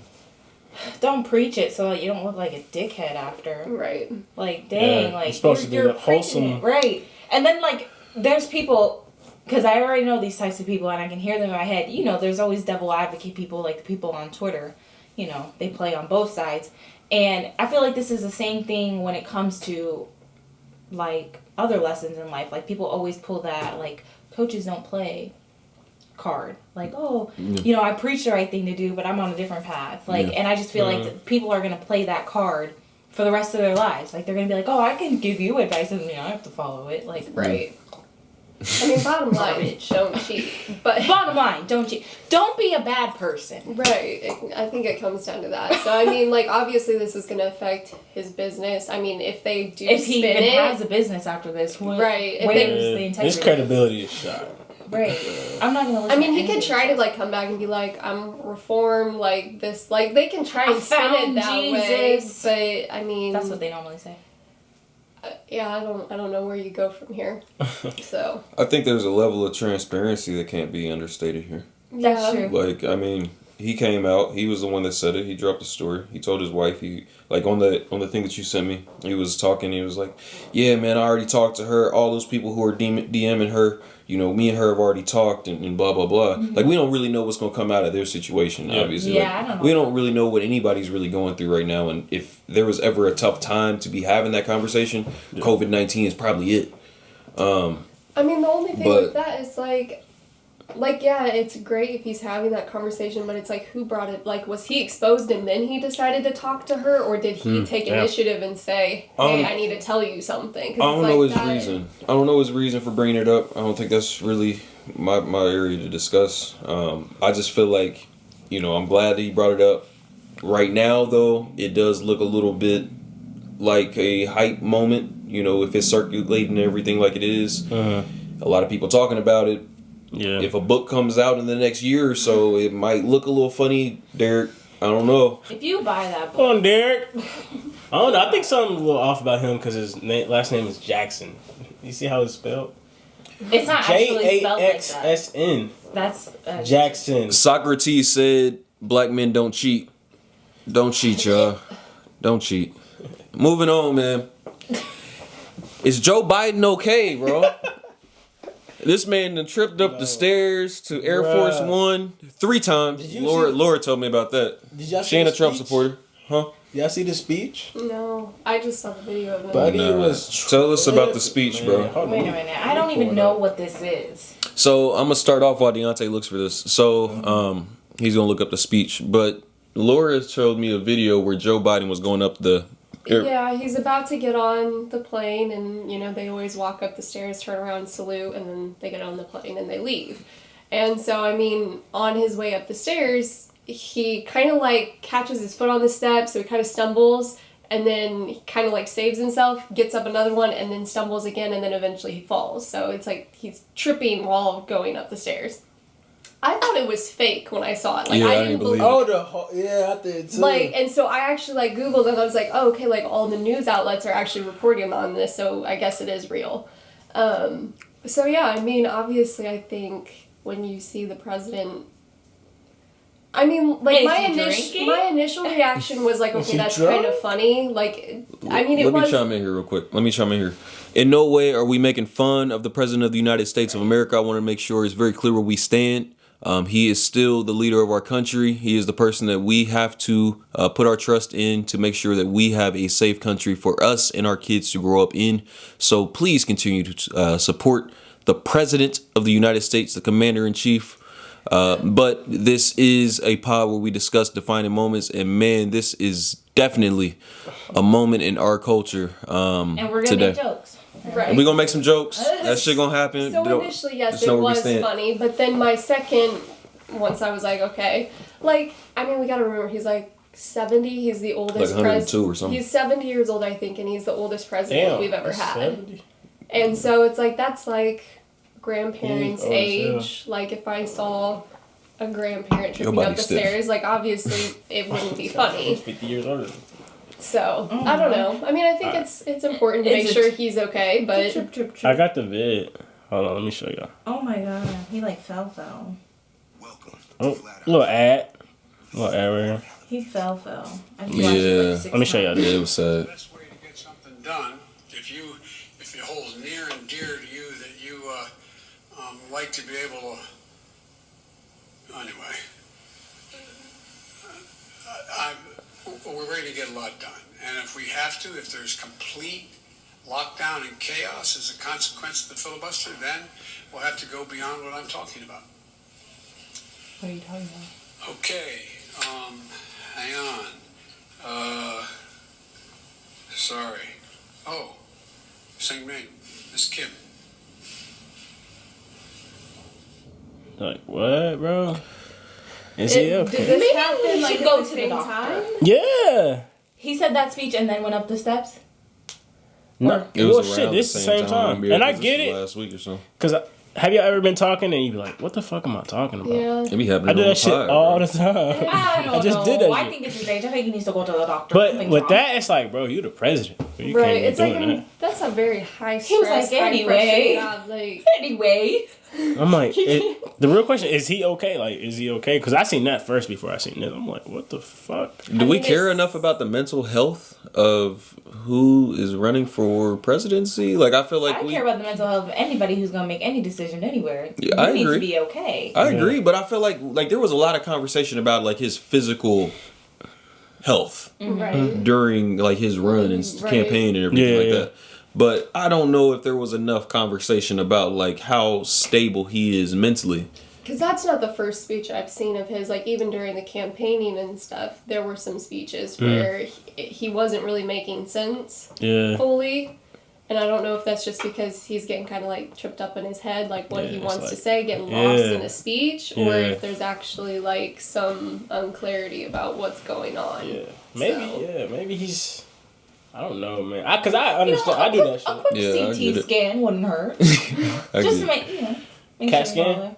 don't preach it so that you don't look like a dickhead after. Right. Like, dang, Yeah, like you're supposed to be you're the preaching wholesome- it, right? And then like there's people, because I already know these types of people and I can hear them in my head. You know, there's always devil advocate people, like the people on Twitter. You know, they play on both sides, and I feel like this is the same thing when it comes to like other lessons in life. Like people always pull that like coaches don't play card. Like, oh, you know, I preach the right thing to do, but I'm on a different path. Like, and I just feel like people are gonna play that card for the rest of their lives. Like, they're gonna be like, oh, I can give you advice, and I have to follow it. Like, Right. I mean, bottom line, don't cheat. But bottom line, don't cheat. Don't be a bad person. right, I think it comes down to that. So I mean, like obviously this is going to affect his business. I mean, if they do If he spin even it, has a business after this, Right, if where's they- the integrity? His credibility is shot. Right. I'm not gonna listen. I mean, to he could anything try he to like come back and be like, I'm reformed, like this, like they can try I and spin it found that way. Jesus. But I mean, says. That's what they normally say. yeah, I don't know where you go from here. So I think there's a level of transparency that can't be understated here. That's yeah. true. Like, I mean, he came out. He was the one that said it. He dropped the story. He told his wife. He like on the thing that you sent me. He was talking. He was like, "Yeah, man, I already talked to her. All those people who are DMing her, you know, me and her have already talked and blah blah blah." Like, we don't really know what's gonna come out of their situation. Yeah. Obviously, Yeah, like, I don't know. we don't really know what anybody's really going through right now. And if there was ever a tough time to be having that conversation, COVID-19 is probably it. I mean, the only thing But- with that is like yeah, it's great if he's having that conversation, but it's like who brought it? Like, was he exposed and then he decided to talk to her, or did he take Yeah. initiative and say, "Hey, I need to tell you something"? 'Cause I don't it's know like his that- reason. I don't know his reason for bringing it up. I don't think that's really my area to discuss. I just feel like, you know, I'm glad that he brought it up. Right now, though, it does look a little bit like a hype moment. You know, if it's circulating and everything like it is. A lot of people talking about it. Yeah. If a book comes out in the next year or so, it might look a little funny, Derrick. I don't know. If you buy that book, Come on, Derrick. I don't know. I think something's a little off about him because his last name is Jackson. You see how it's spelled? it's not actually spelled like that. Jaxxn. That's Jackson. Socrates said, "Black men don't cheat. Don't cheat, y'all. Don't cheat." Moving on, man. Is Joe Biden okay, bro? This man done tripped up the stairs to Air Force One 3 times. Did you Laura told me about that. Did y'all see She ain't a the Trump speech? supporter. Huh? Y'all see the speech? No, I just saw the video of him. Buddy Nah. was. Tell us about the speech, bro. Man, hold on. Wait a minute. I don't even know what this is. So I'm gonna start off while Deonte looks for this. So he's gonna look up the speech. But Laura showed me a video where Joe Biden was going up the Yeah, he's about to get on the plane, and you know they always walk up the stairs, turn around, salute, and then they get on the plane and they leave. And so, I mean, on his way up the stairs, he kind of like catches his foot on the step, so he kind of stumbles, and then he kind of like saves himself, gets up another one, and then stumbles again, and then eventually he falls. So it's like he's tripping while going up the stairs. I thought it was fake when I saw it. Like, Yeah, I I didn't didn't believe believe Oh, yeah, I did too. like, and so I actually like Googled and I was like, oh, okay, like all the news outlets are actually reporting on this, so I guess it is real. So yeah, I mean, obviously, I think when you see the president, I mean, like Is my he drinking? initial reaction was like, okay, he that's drunk? kind of funny. Like, I mean, it Let was. me chime in here real quick. In no way are we making fun of the President of the United States of America. I want to make sure it's very clear where we stand. He is still the leader of our country. He is the person that we have to put our trust in to make sure that we have a safe country for us and our kids to grow up in. So please continue to support the President of the United States, the Commander-in-Chief. But this is a pod where we discuss defining moments, and man, this is definitely a moment in our culture And we're gonna today. make jokes. Right. And we're gonna make some jokes. That shit gonna happen. So Don't- initially, yes, just it know where we was stand. funny, but then my second, once I was like, okay, like, I mean, we gotta remember, he's like 70, he's the oldest Like 102 or something. He's 70 years old, I think, and he's the oldest president Damn, we've ever that's had. 70? And so it's like, that's like grandparents' He's old as hell. age. Like, if I saw a grandparent tripping Your up body's the stiff. stairs. Like, obviously, it wouldn't be funny. 50 years older. So, I don't know. I mean, I think it's important to make sure he's okay, but... Trip. I got the vid. Hold on, let me show y'all. Oh my god, he like fell. Welcome. Oh, little ad. Little ad right here. He fell. I've Yeah. watched it like 6 Let me show y'all times. Yeah, it was sad. Best way to get something done, if it holds near and dear to you that you like to be able to. Anyway, we're ready to get a lot done, and if we have to, if there's complete lockdown and chaos as a consequence of the filibuster, then we'll have to go beyond what I'm talking about. What are you talking about? Okay, hang on. Sorry. Oh, same name, Miss Kim. Like, what, bro? Is he Did okay? this Maybe happen we like should at go the to the same doctor. time? Yeah. He said that speech and then went up the steps. No, It was well, around shit, this the the same time. Yeah, And I 'cause get this was it. last week or so. Because have you ever been talking and you be like, what the fuck am I talking about? Yeah. It be happening I do on that shit pod, all bro. the time. I don't I just know. did that I shit. think it's his age. I think he needs to go to the doctor. But Something's with wrong. that, it's like, bro, you the president. You Right, can't be it's like, doing that. that's a very high stress, He was like, high anyway. pressure job, like... Anyway. I'm like, the real question is he okay? Like, is he okay? Because I seen that first before I seen this. I'm like, what the fuck? Do we mean, care it's- enough about the mental health of who is running for presidency? Like, I feel like I don't we. care about the mental health of anybody who's gonna make any decision anywhere. Yeah, you I need agree. to be okay. I agree, but I feel like there was a lot of conversation about like his physical health Right. during like his run and Right. campaign and everything Yeah, like yeah. that. But I don't know if there was enough conversation about like how stable he is mentally. Because that's not the first speech I've seen of his. Like, even during the campaigning and stuff, there were some speeches where he wasn't really making sense Yeah. fully. And I don't know if that's just because he's getting kind of like tripped up in his head, like what Yeah, he it's wants like- to say, getting lost Yeah. in a speech, or Yeah. if there's actually like some unclarity about what's going on. Yeah. Maybe, So- maybe he's. I don't know, man. Because I understand. I do that A shit. quick Yeah, I get CT it. scan wouldn't hurt. I Just get to it. make, make CAT sure you're scan? all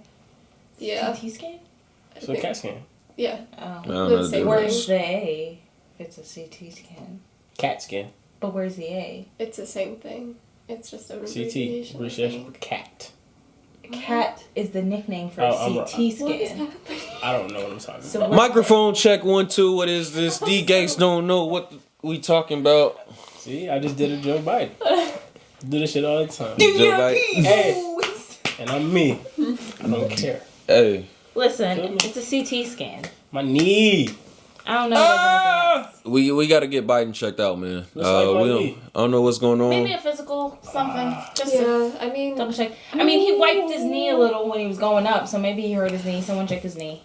Yeah. there. CT scan? So CAT scan. Yeah. Oh. I don't know the Same Where's difference. the A if it's a CT scan? CAT scan. But where's the A? It's the same thing. It's just an CT. abbreviation. I Abbreviation think. for cat. CAT is the nickname for Oh, a I'm CT right. What is scan. happening? I don't know what I'm talking So about. what- Microphone check 1 2. What is this? D Gates don't know what we talking about. See, I just did a Joe Biden. Do this shit all the time. Joe Biden. Hey, and I'm me. I don't care. Hey, Listen, it's a CT scan. My knee. I don't know. If there's anything else. we got to get Biden checked out, man. Looks like my We knee. I don't know what's going on. Maybe a physical something. Just to Yeah, I mean, double check. I mean, he wiped his knee a little when he was going up, so maybe he hurt his knee. Someone check his knee.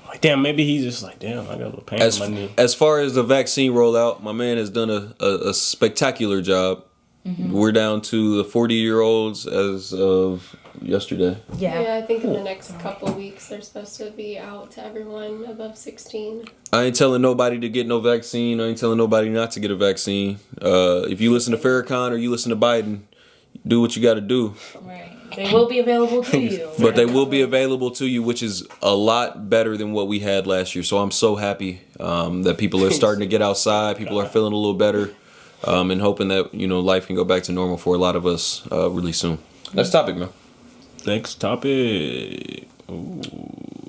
Like, damn, maybe he's just like, damn, I got a little pain As in my knee. as far as the vaccine rollout, my man has done a spectacular job. We're down to the 40-year-olds as of yesterday. yeah, I think in the next couple weeks they're supposed to be out to everyone above 16. I ain't telling nobody to get no vaccine. I ain't telling nobody not to get a vaccine. If you listen to Farrakhan or you listen to Biden, do what you got to do. Right. They will be available to you. But they will be available to you, which is a lot better than what we had last year. So I'm so happy that people are starting to get outside. People are feeling a little better, and hoping that life can go back to normal for a lot of us really soon. Next topic, man. Next topic.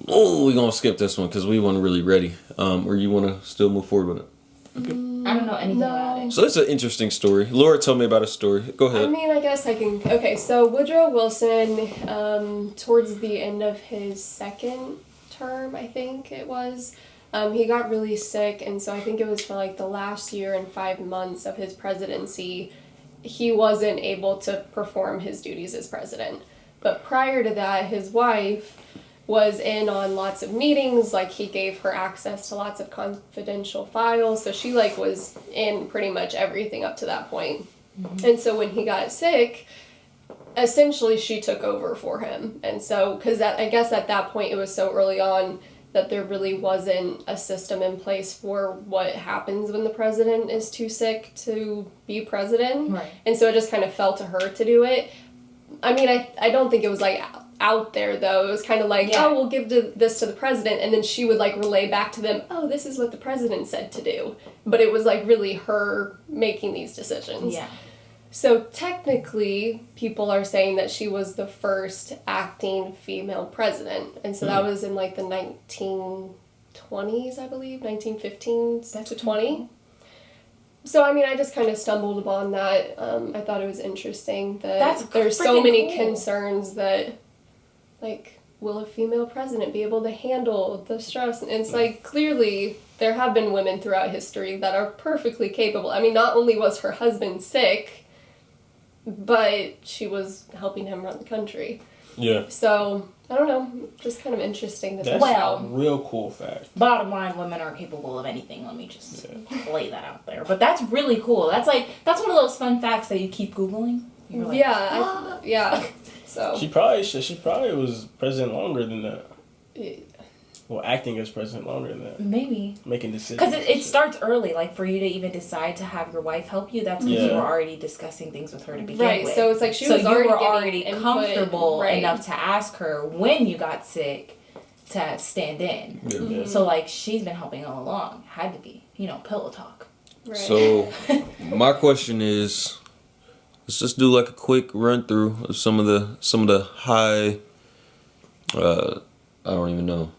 Oh, we're gonna skip this one because we weren't really ready. Or you want to still move forward with it? I don't know anything about it. So it's an interesting story. Laura told me about a story. Go I ahead. mean, I guess I can. Okay, so Woodrow Wilson, towards the end of his second term, I think it was, he got really sick, and so I think it was for like the last year and 5 months of his presidency, he wasn't able to perform his duties as president. But prior to that, his wife was in on lots of meetings, like he gave her access to lots of confidential files, so she like was in pretty much everything up to that point. And so when he got sick, essentially she took over for him. And so, because I guess at that point it was so early on that there really wasn't a system in place for what happens when the president is too sick to be president. Right. And so it just kind of fell to her to do it. I mean, I don't think it was like out there, though. It was kind of like, Yeah. oh, we'll give this to the president, and then she would, like, relay back to them, oh, this is what the president said to do. But it was, like, really her making these decisions. Yeah. So technically, people are saying that she was the first acting female president. And so that was in, like, the 1920s, I believe, 1915s to 20. So, I mean, I just kind of stumbled upon that. I thought it was interesting that there's so many concerns that, like, will a female president be able to handle the stress? And it's like, clearly, there have been women throughout history that are perfectly capable. I mean, not only was her husband sick, but she was helping him run the country. Yeah. So, I don't know, just kind of interesting. That's a real cool fact. Bottom line, women are capable of anything. Let me just lay that out there. But that's really cool. That's one of those fun facts that you keep Googling. You're like, yeah. So She probably was president longer than that. Well, acting as president longer than that. maybe. Making decisions. Because it starts early. Like, for you to even decide to have your wife help you, that's because you were already discussing things with her to begin with. right, so it's like she so was you already were getting already input, comfortable right. enough to ask her when you got sick to stand in. Yeah. So, like, she's been helping all along. Had to be. Pillow talk. Right. So, my question is, let's just do like a quick run through of some of the high, I don't even know,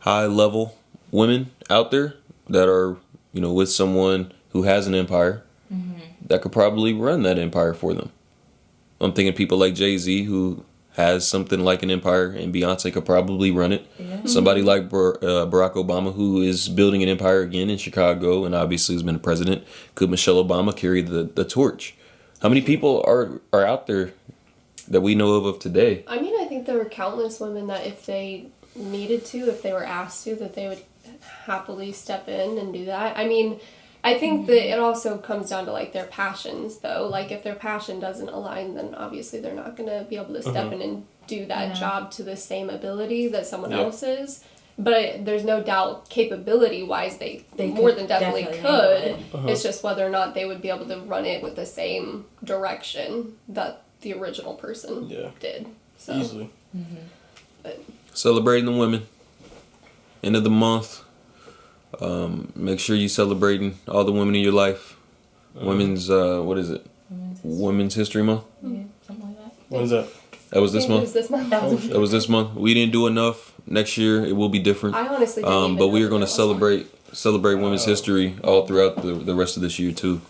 high level women out there that are, with someone who has an empire that could probably run that empire for them. I'm thinking people like Jay-Z, who has something like an empire, and Deonte could probably run it. Yeah. Somebody like Barack Obama, who is building an empire again in Chicago and obviously has been a president. Could Michelle Obama carry the torch? How many people are out there that we know of today? I mean, I think there were countless women that if they needed to, if they were asked to, that they would happily step in and do that. I mean, I think that it also comes down to, like, their passions, though. Like, if their passion doesn't align, then obviously they're not going to be able to step in and do that job to the same ability that someone else is. But there's no doubt, capability-wise, they more than definitely could. It's just whether or not they would be able to run it with the same direction that the original person did. So. Easily. But, Celebrating the women. End of the month. Make sure you celebrating all the women in your life. Women's, what is it? Women's History Month? Yeah, something like that. When's that? That was this it was month? this month. That was this month. We didn't do enough. Next year, it will be different. I honestly didn't even but we know are going to that was celebrate women's history all throughout the rest of this year, too.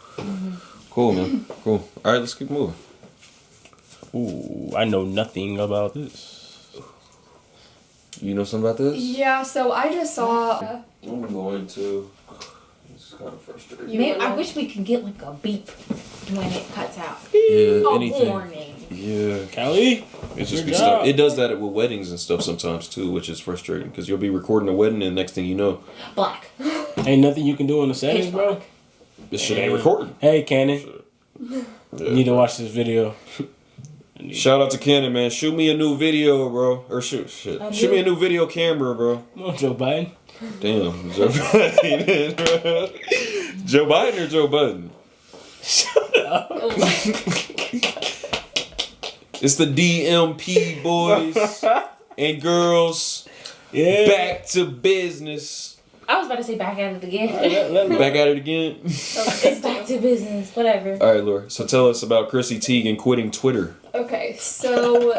Cool, man. Cool. All right, let's keep moving. Ooh, I know nothing about this. You know something about this? Yeah, so I just saw... I'm going to... It's kind of frustrating. Maybe, I wish we could get, like, a beep when it cuts out. Yeah, A anything. warning. Yeah. Callie? It's just Good be stuff. job. It does that with weddings and stuff sometimes, too, which is frustrating. Because you'll be recording a wedding and next thing you know... Black. Ain't nothing you can do in the settings, Pitch bro? black. This shit ain't recording. Hey, Cannon. Yeah. You need to watch this video. Shout out to Cannon, man. Shoot me a new video, bro. Or shoot me a new video camera, bro. No, Joe Biden. Damn, Joe Biden, bro. Joe Biden or Joe Budden? Oh my. It's the DMP boys and girls. Yeah. Back to business. I was about to say back at it again. Back at it again. It's back to business. Whatever. All right, Laura. So tell us about Chrissy Teigen quitting Twitter. Okay, so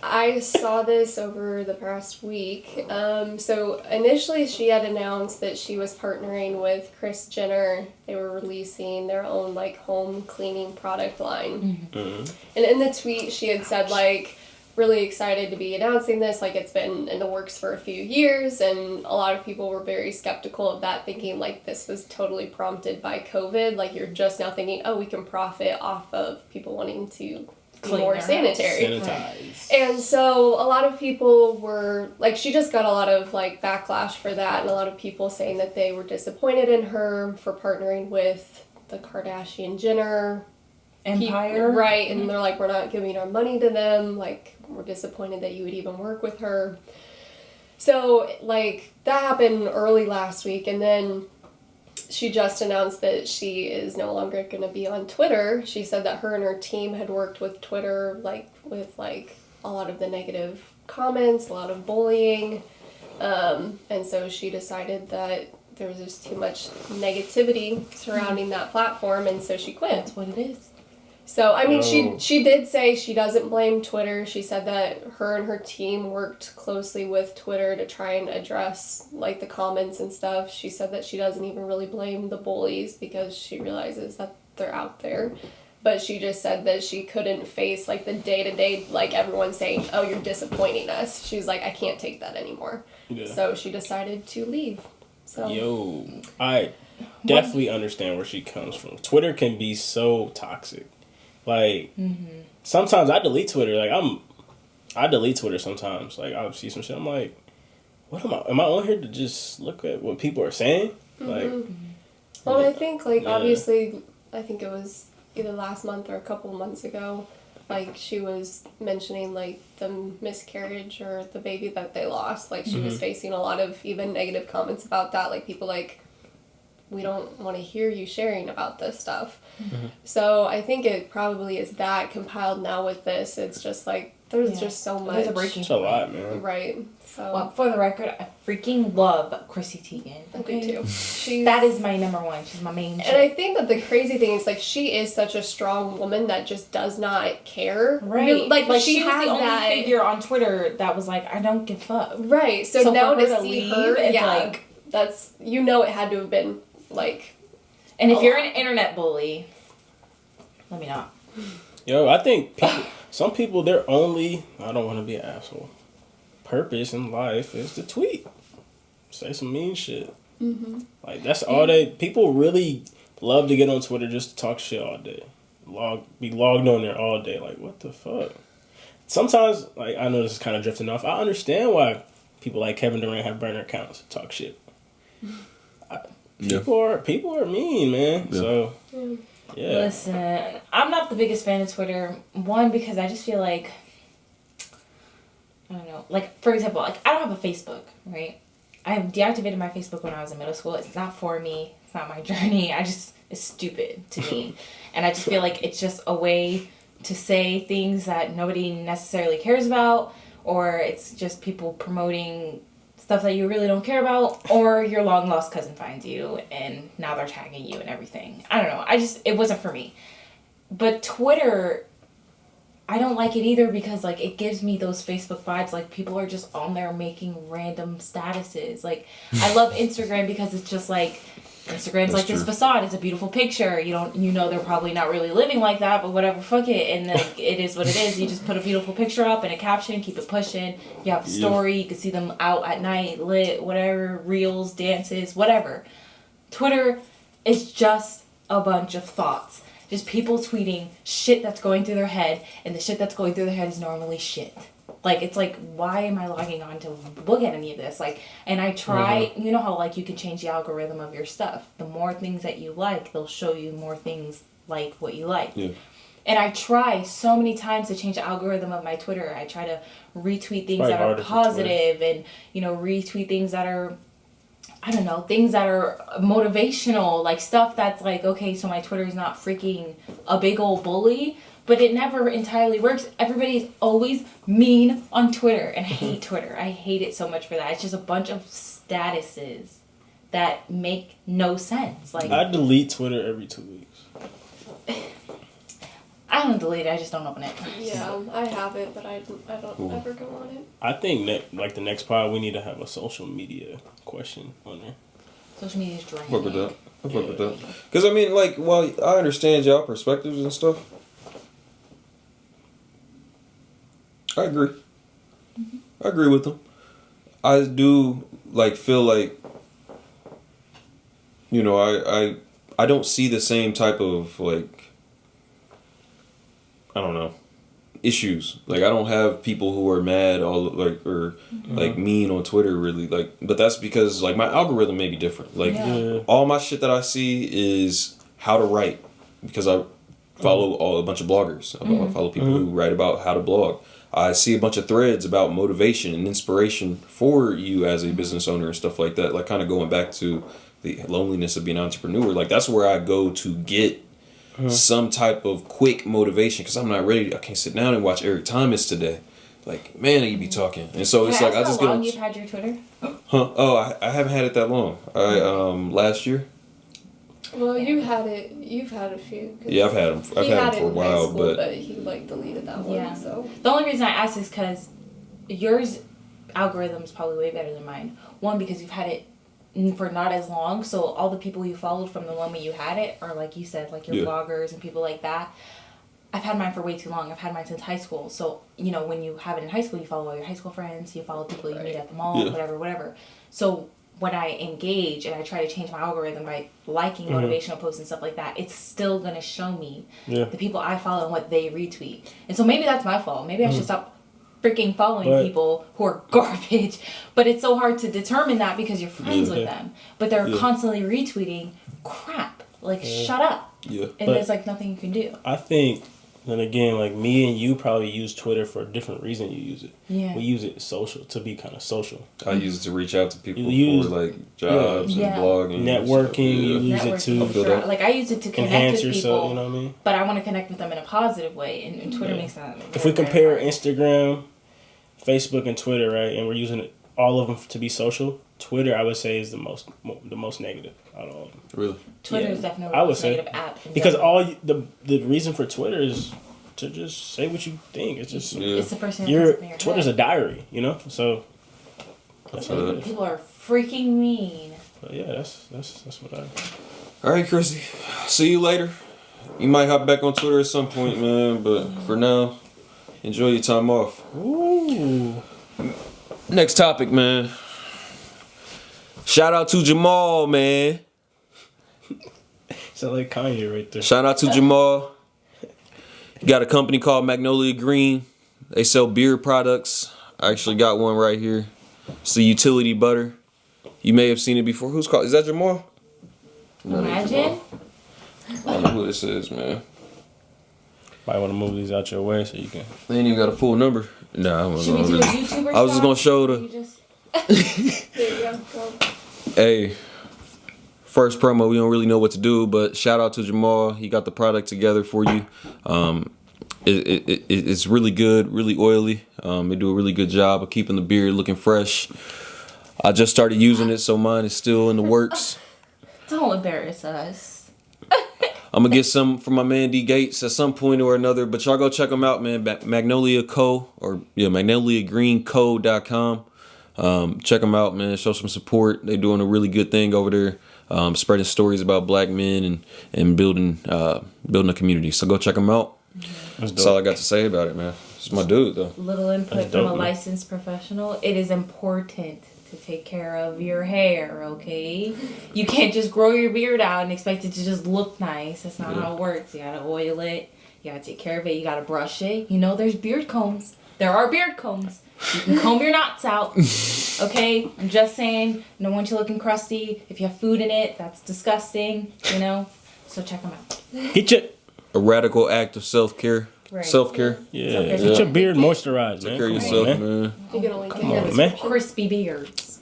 I saw this over the past week. So initially she had announced that she was partnering with Kris Jenner. They were releasing their own, like, home cleaning product line. And in the tweet she had said, like, really excited to be announcing this, like, it's been in the works for a few years, and a lot of people were very skeptical of that, thinking, like, this was totally prompted by COVID, like, you're just now thinking, oh, we can profit off of people wanting to be Clean more their house. sanitary. Sanitize. And so a lot of people were, like, she just got a lot of, like, backlash for that, and a lot of people saying that they were disappointed in her for partnering with the Kardashian-Jenner Empire. right, and they're like, we're not giving our money to them, like, we're disappointed that you would even work with her. So, like, that happened early last week, and then she just announced that she is no longer going to be on Twitter. She said that her and her team had worked with Twitter, like, with, like, a lot of the negative comments, a lot of bullying. And so she decided that there was just too much negativity surrounding that platform, and so she quit. That's what it is. So, I mean, she did say she doesn't blame Twitter. She said that her and her team worked closely with Twitter to try and address, like, the comments and stuff. She said that she doesn't even really blame the bullies because she realizes that they're out there. But she just said that she couldn't face, like, the day-to-day, like, everyone saying, oh, you're disappointing us. She's like, I can't take that anymore. Yeah. So she decided to leave. So. Yo, I definitely understand where she comes from. Twitter can be so toxic. Like, sometimes I delete Twitter. Like, I delete Twitter sometimes. Like, I'll see some shit. I'm like, what am I on here to just look at what people are saying? Like, well, I think, like, obviously, I think it was either last month or a couple months ago, like, she was mentioning, like, the miscarriage or the baby that they lost. Like, she was facing a lot of even negative comments about that. Like, people, like, we don't want to hear you sharing about this stuff. So I think it probably is that compiled now with this. It's just like there's just so much. There's a breaking it's a lot, man. Right. So well, for the record, I freaking love Chrissy Teigen. Okay. I do too. That is my number one. She's my main. And I think that the crazy thing is like she is such a strong woman that just does not care. Right. Like she was has the that only figure on Twitter that was like, I don't give a fuck. Right. So now for her to see leave, her, it's yeah, like that's it had to have been like. And if you're an internet bully, let me know. Yo, I think some people, their only, I don't want to be an asshole, purpose in life is to tweet. Say some mean shit. Like, that's all people really love to get on Twitter just to talk shit all day. Be logged on there all day. Like, what the fuck? Sometimes, like, I know this is kind of drifting off. I understand why people like Kevin Durant have burner accounts to talk shit. People are mean, man. Yeah. So, yeah. Listen, I'm not the biggest fan of Twitter. One, because I just feel like, I don't know. Like, for example, like, I don't have a Facebook, right? I deactivated my Facebook when I was in middle school. It's not for me. It's not my journey. It's stupid to me. And I just feel like it's just a way to say things that nobody necessarily cares about, or it's just people promoting stuff that you really don't care about, or your long lost cousin finds you and now they're tagging you and everything. I don't know. It wasn't for me. But Twitter, I don't like it either because like it gives me those Facebook vibes. Like people are just on there making random statuses. Like I love Instagram because it's just like Instagram's like this facade. It's a beautiful picture. You know they're probably not really living like that, but whatever, fuck it. And like it is what it is. You just put a beautiful picture up and a caption, keep it pushing. You have a story. You can see them out at night, lit, whatever, reels, dances, whatever. Twitter is just a bunch of thoughts. Just people tweeting shit that's going through their head, and the shit that's going through their head is normally shit. Like, it's like, why am I logging on to look at any of this? Like, and I try, you know how, like, you can change the algorithm of your stuff. The more things that you like, they'll show you more things like what you like. Yeah. And I try so many times to change the algorithm of my Twitter. I try to retweet things that are positive and, you know, retweet things that are, I don't know, things that are motivational, like stuff that's like, okay, so my Twitter is not freaking a big old bully. But it never entirely works. Everybody's always mean on Twitter. And I hate Twitter. I hate it so much for that. It's just a bunch of statuses that make no sense. Like I delete Twitter every 2 weeks. I don't delete it. I just don't open it. Yeah, I have it, but I don't ever go on it. I think the next pod, we need to have a social media question on there. Social media is draining. I fuck with that. Because, I mean, like, while I understand y'all perspectives and stuff, I agree. I agree with them. I do feel like, you know, I don't see the same type of I don't know, issues. Like I don't have people who are mad mean on Twitter really but that's because like my algorithm may be different. All my shit that I see is how to write because I follow a bunch of bloggers. I follow people who write about how to blog. I see a bunch of threads about motivation and inspiration for you as a business owner and stuff like that. Like kind of going back to the loneliness of being an entrepreneur. Like that's where I go to get some type of quick motivation because I'm not ready. I can't sit down and watch Eric Thomas today. Like, man, they be talking. And so it's Can like, I just how long get you've had your Twitter? Huh? Oh, I haven't had it that long. Last year. Well, you've had a few. Yeah, I've had them. I've had them for a while, but he like deleted that Yeah. one. So The only reason I asked is because yours algorithm is probably way better than mine. One, because you've had it for not as long, so all the people you followed from the moment you had it are, like you said, like your bloggers and people like that. I've had mine for way too long. I've had mine since high school. So, you know, when you have it in high school, you follow all your high school friends, you follow people you meet at the mall, whatever. So when I engage and I try to change my algorithm by liking motivational posts and stuff like that, it's still going to show me the people I follow and what they retweet. And so maybe that's my fault. Maybe I should stop freaking following people who are garbage. But it's so hard to determine that because you're friends with them. But they're constantly retweeting crap. Like, shut up. Yeah. And there's, like, nothing you can do. I think, then again, like me and you probably use Twitter for a different reason you use it. Yeah. We use it to be kind of social. I use it to reach out to people use, for like jobs and blogging. Networking, you use it to sure. Like, I use it to connect with yourself, people. you know what I mean? But I want to connect with them in a positive way. And Twitter makes that If we compare hard. Instagram, Facebook, and Twitter, right, and we're using it, all of them to be social, Twitter, I would say, is the most negative out of all of them. Really? Twitter is definitely I the would most say negative app. because the reason for Twitter is to just say what you think. It's just It's the first thing that comes up in your Twitter's head. a diary, you know. So that's what it is. People are freaking mean. But yeah, that's what I. All right, Chrissy. See you later. You might hop back on Twitter at some point, man. But for now, enjoy your time off. Ooh. Next topic, man. Shout out to Jamal, man. Sound like Kanye right there. Shout out to Jamal. He got a company called Magnolia Green. They sell beard products. I actually got one right here. It's the utility butter. You may have seen it before. Who's called? Is that Jamal? No, that ain't Imagine. Jamal. I don't know who this is, man. Might want to move these out your way so you can. They ain't even got a full number. Nah, I Should we do a YouTuber I was just style? gonna show You the. just- there you go. Well, Hey, first promo. We don't really know what to do, but shout out to Jamal. He got the product together for you. It's really good, really oily. They do a really good job of keeping the beard looking fresh. I just started using it, so mine is still in the works. Don't embarrass us. I'm gonna get some from my man D Gates at some point or another, but y'all go check them out, man. Magnolia Co. or MagnoliaGreenCo.com. Check them out, man. Show some support. They're doing a really good thing over there, spreading stories about black men and building a community. So go check them out. That's all I got to say about it, man. It's my dude, though. Little input That's from dope, a man. licensed professional. It is important to take care of your hair, okay? You can't just grow your beard out and expect it to just look nice. That's not how it works. You gotta oil it. You gotta take care of it. You gotta brush it. You know, there's beard combs. There are beard combs. You can comb your knots out. Okay? I'm just saying. No want you looking crusty. If you have food in it, that's disgusting. You know? So check them out. Get your A radical act of self-care. Right. Self-care. get your beard moisturized, man. Take care of Come yourself, on, man. you get a link in Come here. on, man. Crispy beards.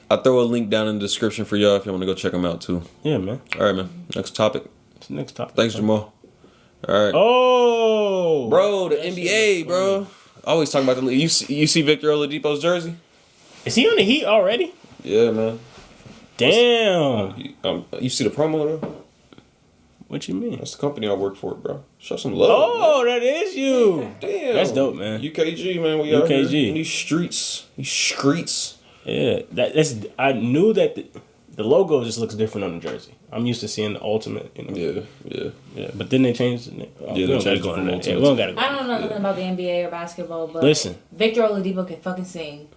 I'll throw a link down in the description for y'all if you want to go check them out, too. Yeah, man. All right, man. Next topic. What's the next topic? Thanks, Jamal. All right. Oh, Bro, the NBA, bro. I always talk about the league. You see Victor Oladipo's jersey? is he on the Heat already? Yeah, man. Damn. You see the promo, though? What you mean? That's the company I work for, bro. Show some love. Oh, that is you. man. Damn. That's dope, man. UKG, man. We out here UKG. in these streets. These streets. Yeah, that's. I knew that the logo just looks different on the jersey. I'm used to seeing the ultimate, you know. Yeah. But then they changed the name. Oh, Yeah, we they don't gotta changed go it into from that. ultimate Yeah, we don't gotta go. I don't know nothing about the NBA or basketball, but Listen. Victor Oladipo can fucking sing.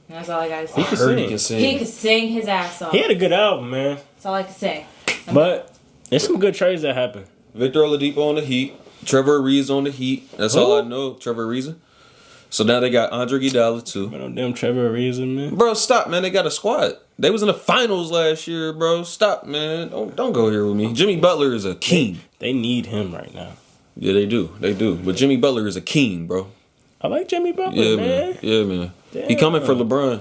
And that's all I gotta say. He can Heard sing. he can sing. He can sing his ass off. He had a good album, man. That's all I can say. But there's some good trades that happen. Victor Oladipo on the Heat. Trevor Ariza on the Heat. That's Who? all I know. Trevor Ariza. So now they got Andre Iguodala too. Man, damn Trevor Ariza, man. Bro, stop, man. They got a squad. They was in the finals last year, bro. Stop, man. Don't go here with me. Jimmy Butler is a king. They need him right now. Yeah, they do. They do. But Jimmy Butler is a king, bro. I like Jimmy Butler, Yeah, man. man. Yeah, man. He Damn. coming for LeBron.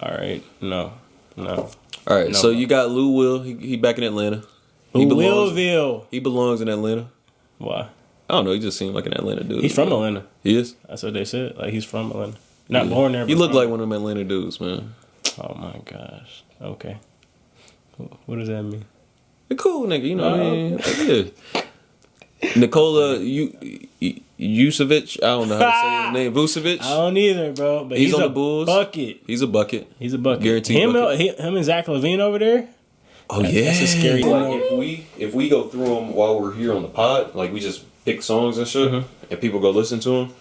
All right, no. All right, No, so bro. you got Lou Will. He back in Atlanta. He belongs. Willville. He belongs in Atlanta. Why? I don't know. He just seemed like an Atlanta dude. He's from Atlanta. He is? That's what they said. Like, he's from Atlanta. Not born there, but He looked from like one of them Atlanta dudes, man. Oh, my gosh. Okay. What does that mean? A cool nigga, you know what I mean? Like, yeah. Nikola Vucevic, I don't know how to say his name. Vucevic. I don't either, bro. But He's on a the Bulls. bucket. He's a bucket. He's a bucket. Guaranteed him, bucket. Him and Zach LaVine over there. Oh yeah, That's a scary thing. Like if we go through them while we're here on the pod, like we just pick songs and shit, and people go listen to them,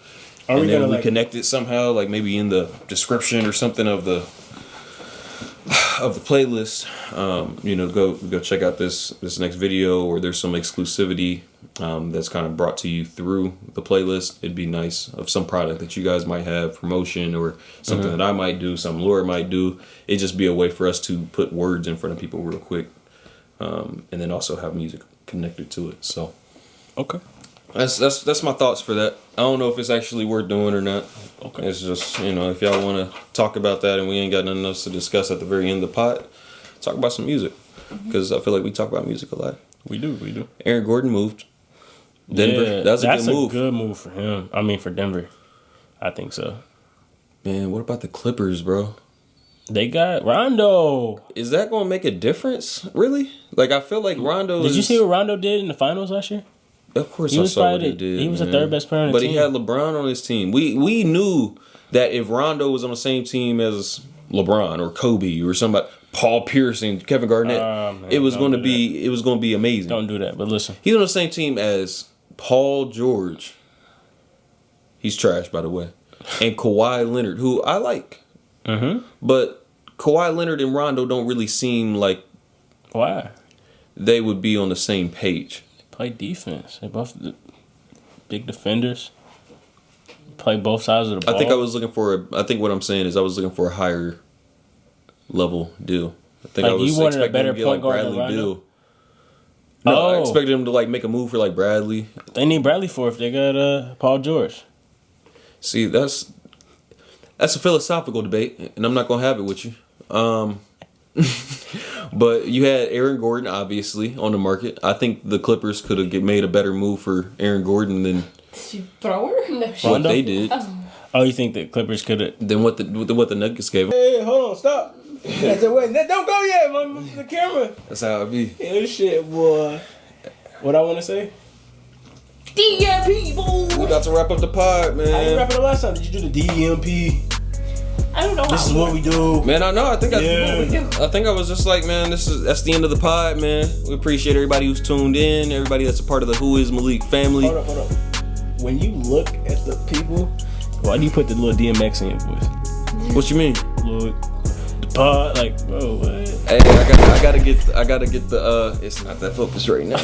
Are and we then gonna we like connect it somehow, like maybe in the description or something of the playlist. Go check out this next video, or there's some exclusivity that's kind of brought to you through the playlist. It'd be nice of some product that you guys might have, promotion or something that I might do, something Laura might do. It'd just be a way for us to put words in front of people real quick, and then also have music connected to it. So okay. That's my thoughts for that. I don't know if it's actually worth doing or not. Okay. It's just, if y'all want to talk about that and we ain't got nothing else to discuss at the very end of the pod, talk about some music. Because I feel like we talk about music a lot. We do. Aaron Gordon moved. Denver. Yeah, that's a good move. That's a good move for him. I mean, for Denver. I think so. Man, what about the Clippers, bro? They got Rondo. Is that going to make a difference? Really? Like, I feel like Rondo Did you see what Rondo did in the finals last year? Of course I saw what he did. He was the man. third best player on the But team. he had LeBron on his team. We knew that if Rondo was on the same team as LeBron or Kobe or somebody, Paul Pierce and Kevin Garnett, Man, it was going to be amazing. Don't do that. But listen, He's on the same team as Paul George. He's trash, by the way. And Kawhi Leonard, who I like. But Kawhi Leonard and Rondo don't really seem like why? they would be on the same page. Play defense. They both big defenders. Play both sides of the ball. I think what I'm saying is I was looking for a higher level deal. I think Like, I was you wanted a expecting better him to get point like guard than Bradley Rondo? Beal. No, I Oh. expected him to like make a move for like Bradley. They need Bradley for if they got Paul George. See, that's a philosophical debate, and I'm not gonna have it with you. But you had Aaron Gordon, obviously, on the market. I think the Clippers could have made a better move for Aaron Gordon than Did you throw her? No, what Rondo? they did, Oh, you think the Clippers could have? than what the Nuggets gave him. Hey, hold on, stop. I said, wait, don't go yet, man. The camera. That's how it be. Yeah, shit, boy. What I want to say? DMP, boy. We about to wrap up the pod, How you man. wrapping the last time? Did you do the DMP? I don't know. This is what we do. Man, I know. I think Yeah. I think I was just like, man, that's the end of the pod, man. We appreciate everybody who's tuned in, everybody that's a part of the Who Is Malik family. Hold up. When you look at the people, why do you put the little DMX in your voice? What you mean? Look, the pod, like, bro, what? Hey, I gotta get the. It's not that focused right now.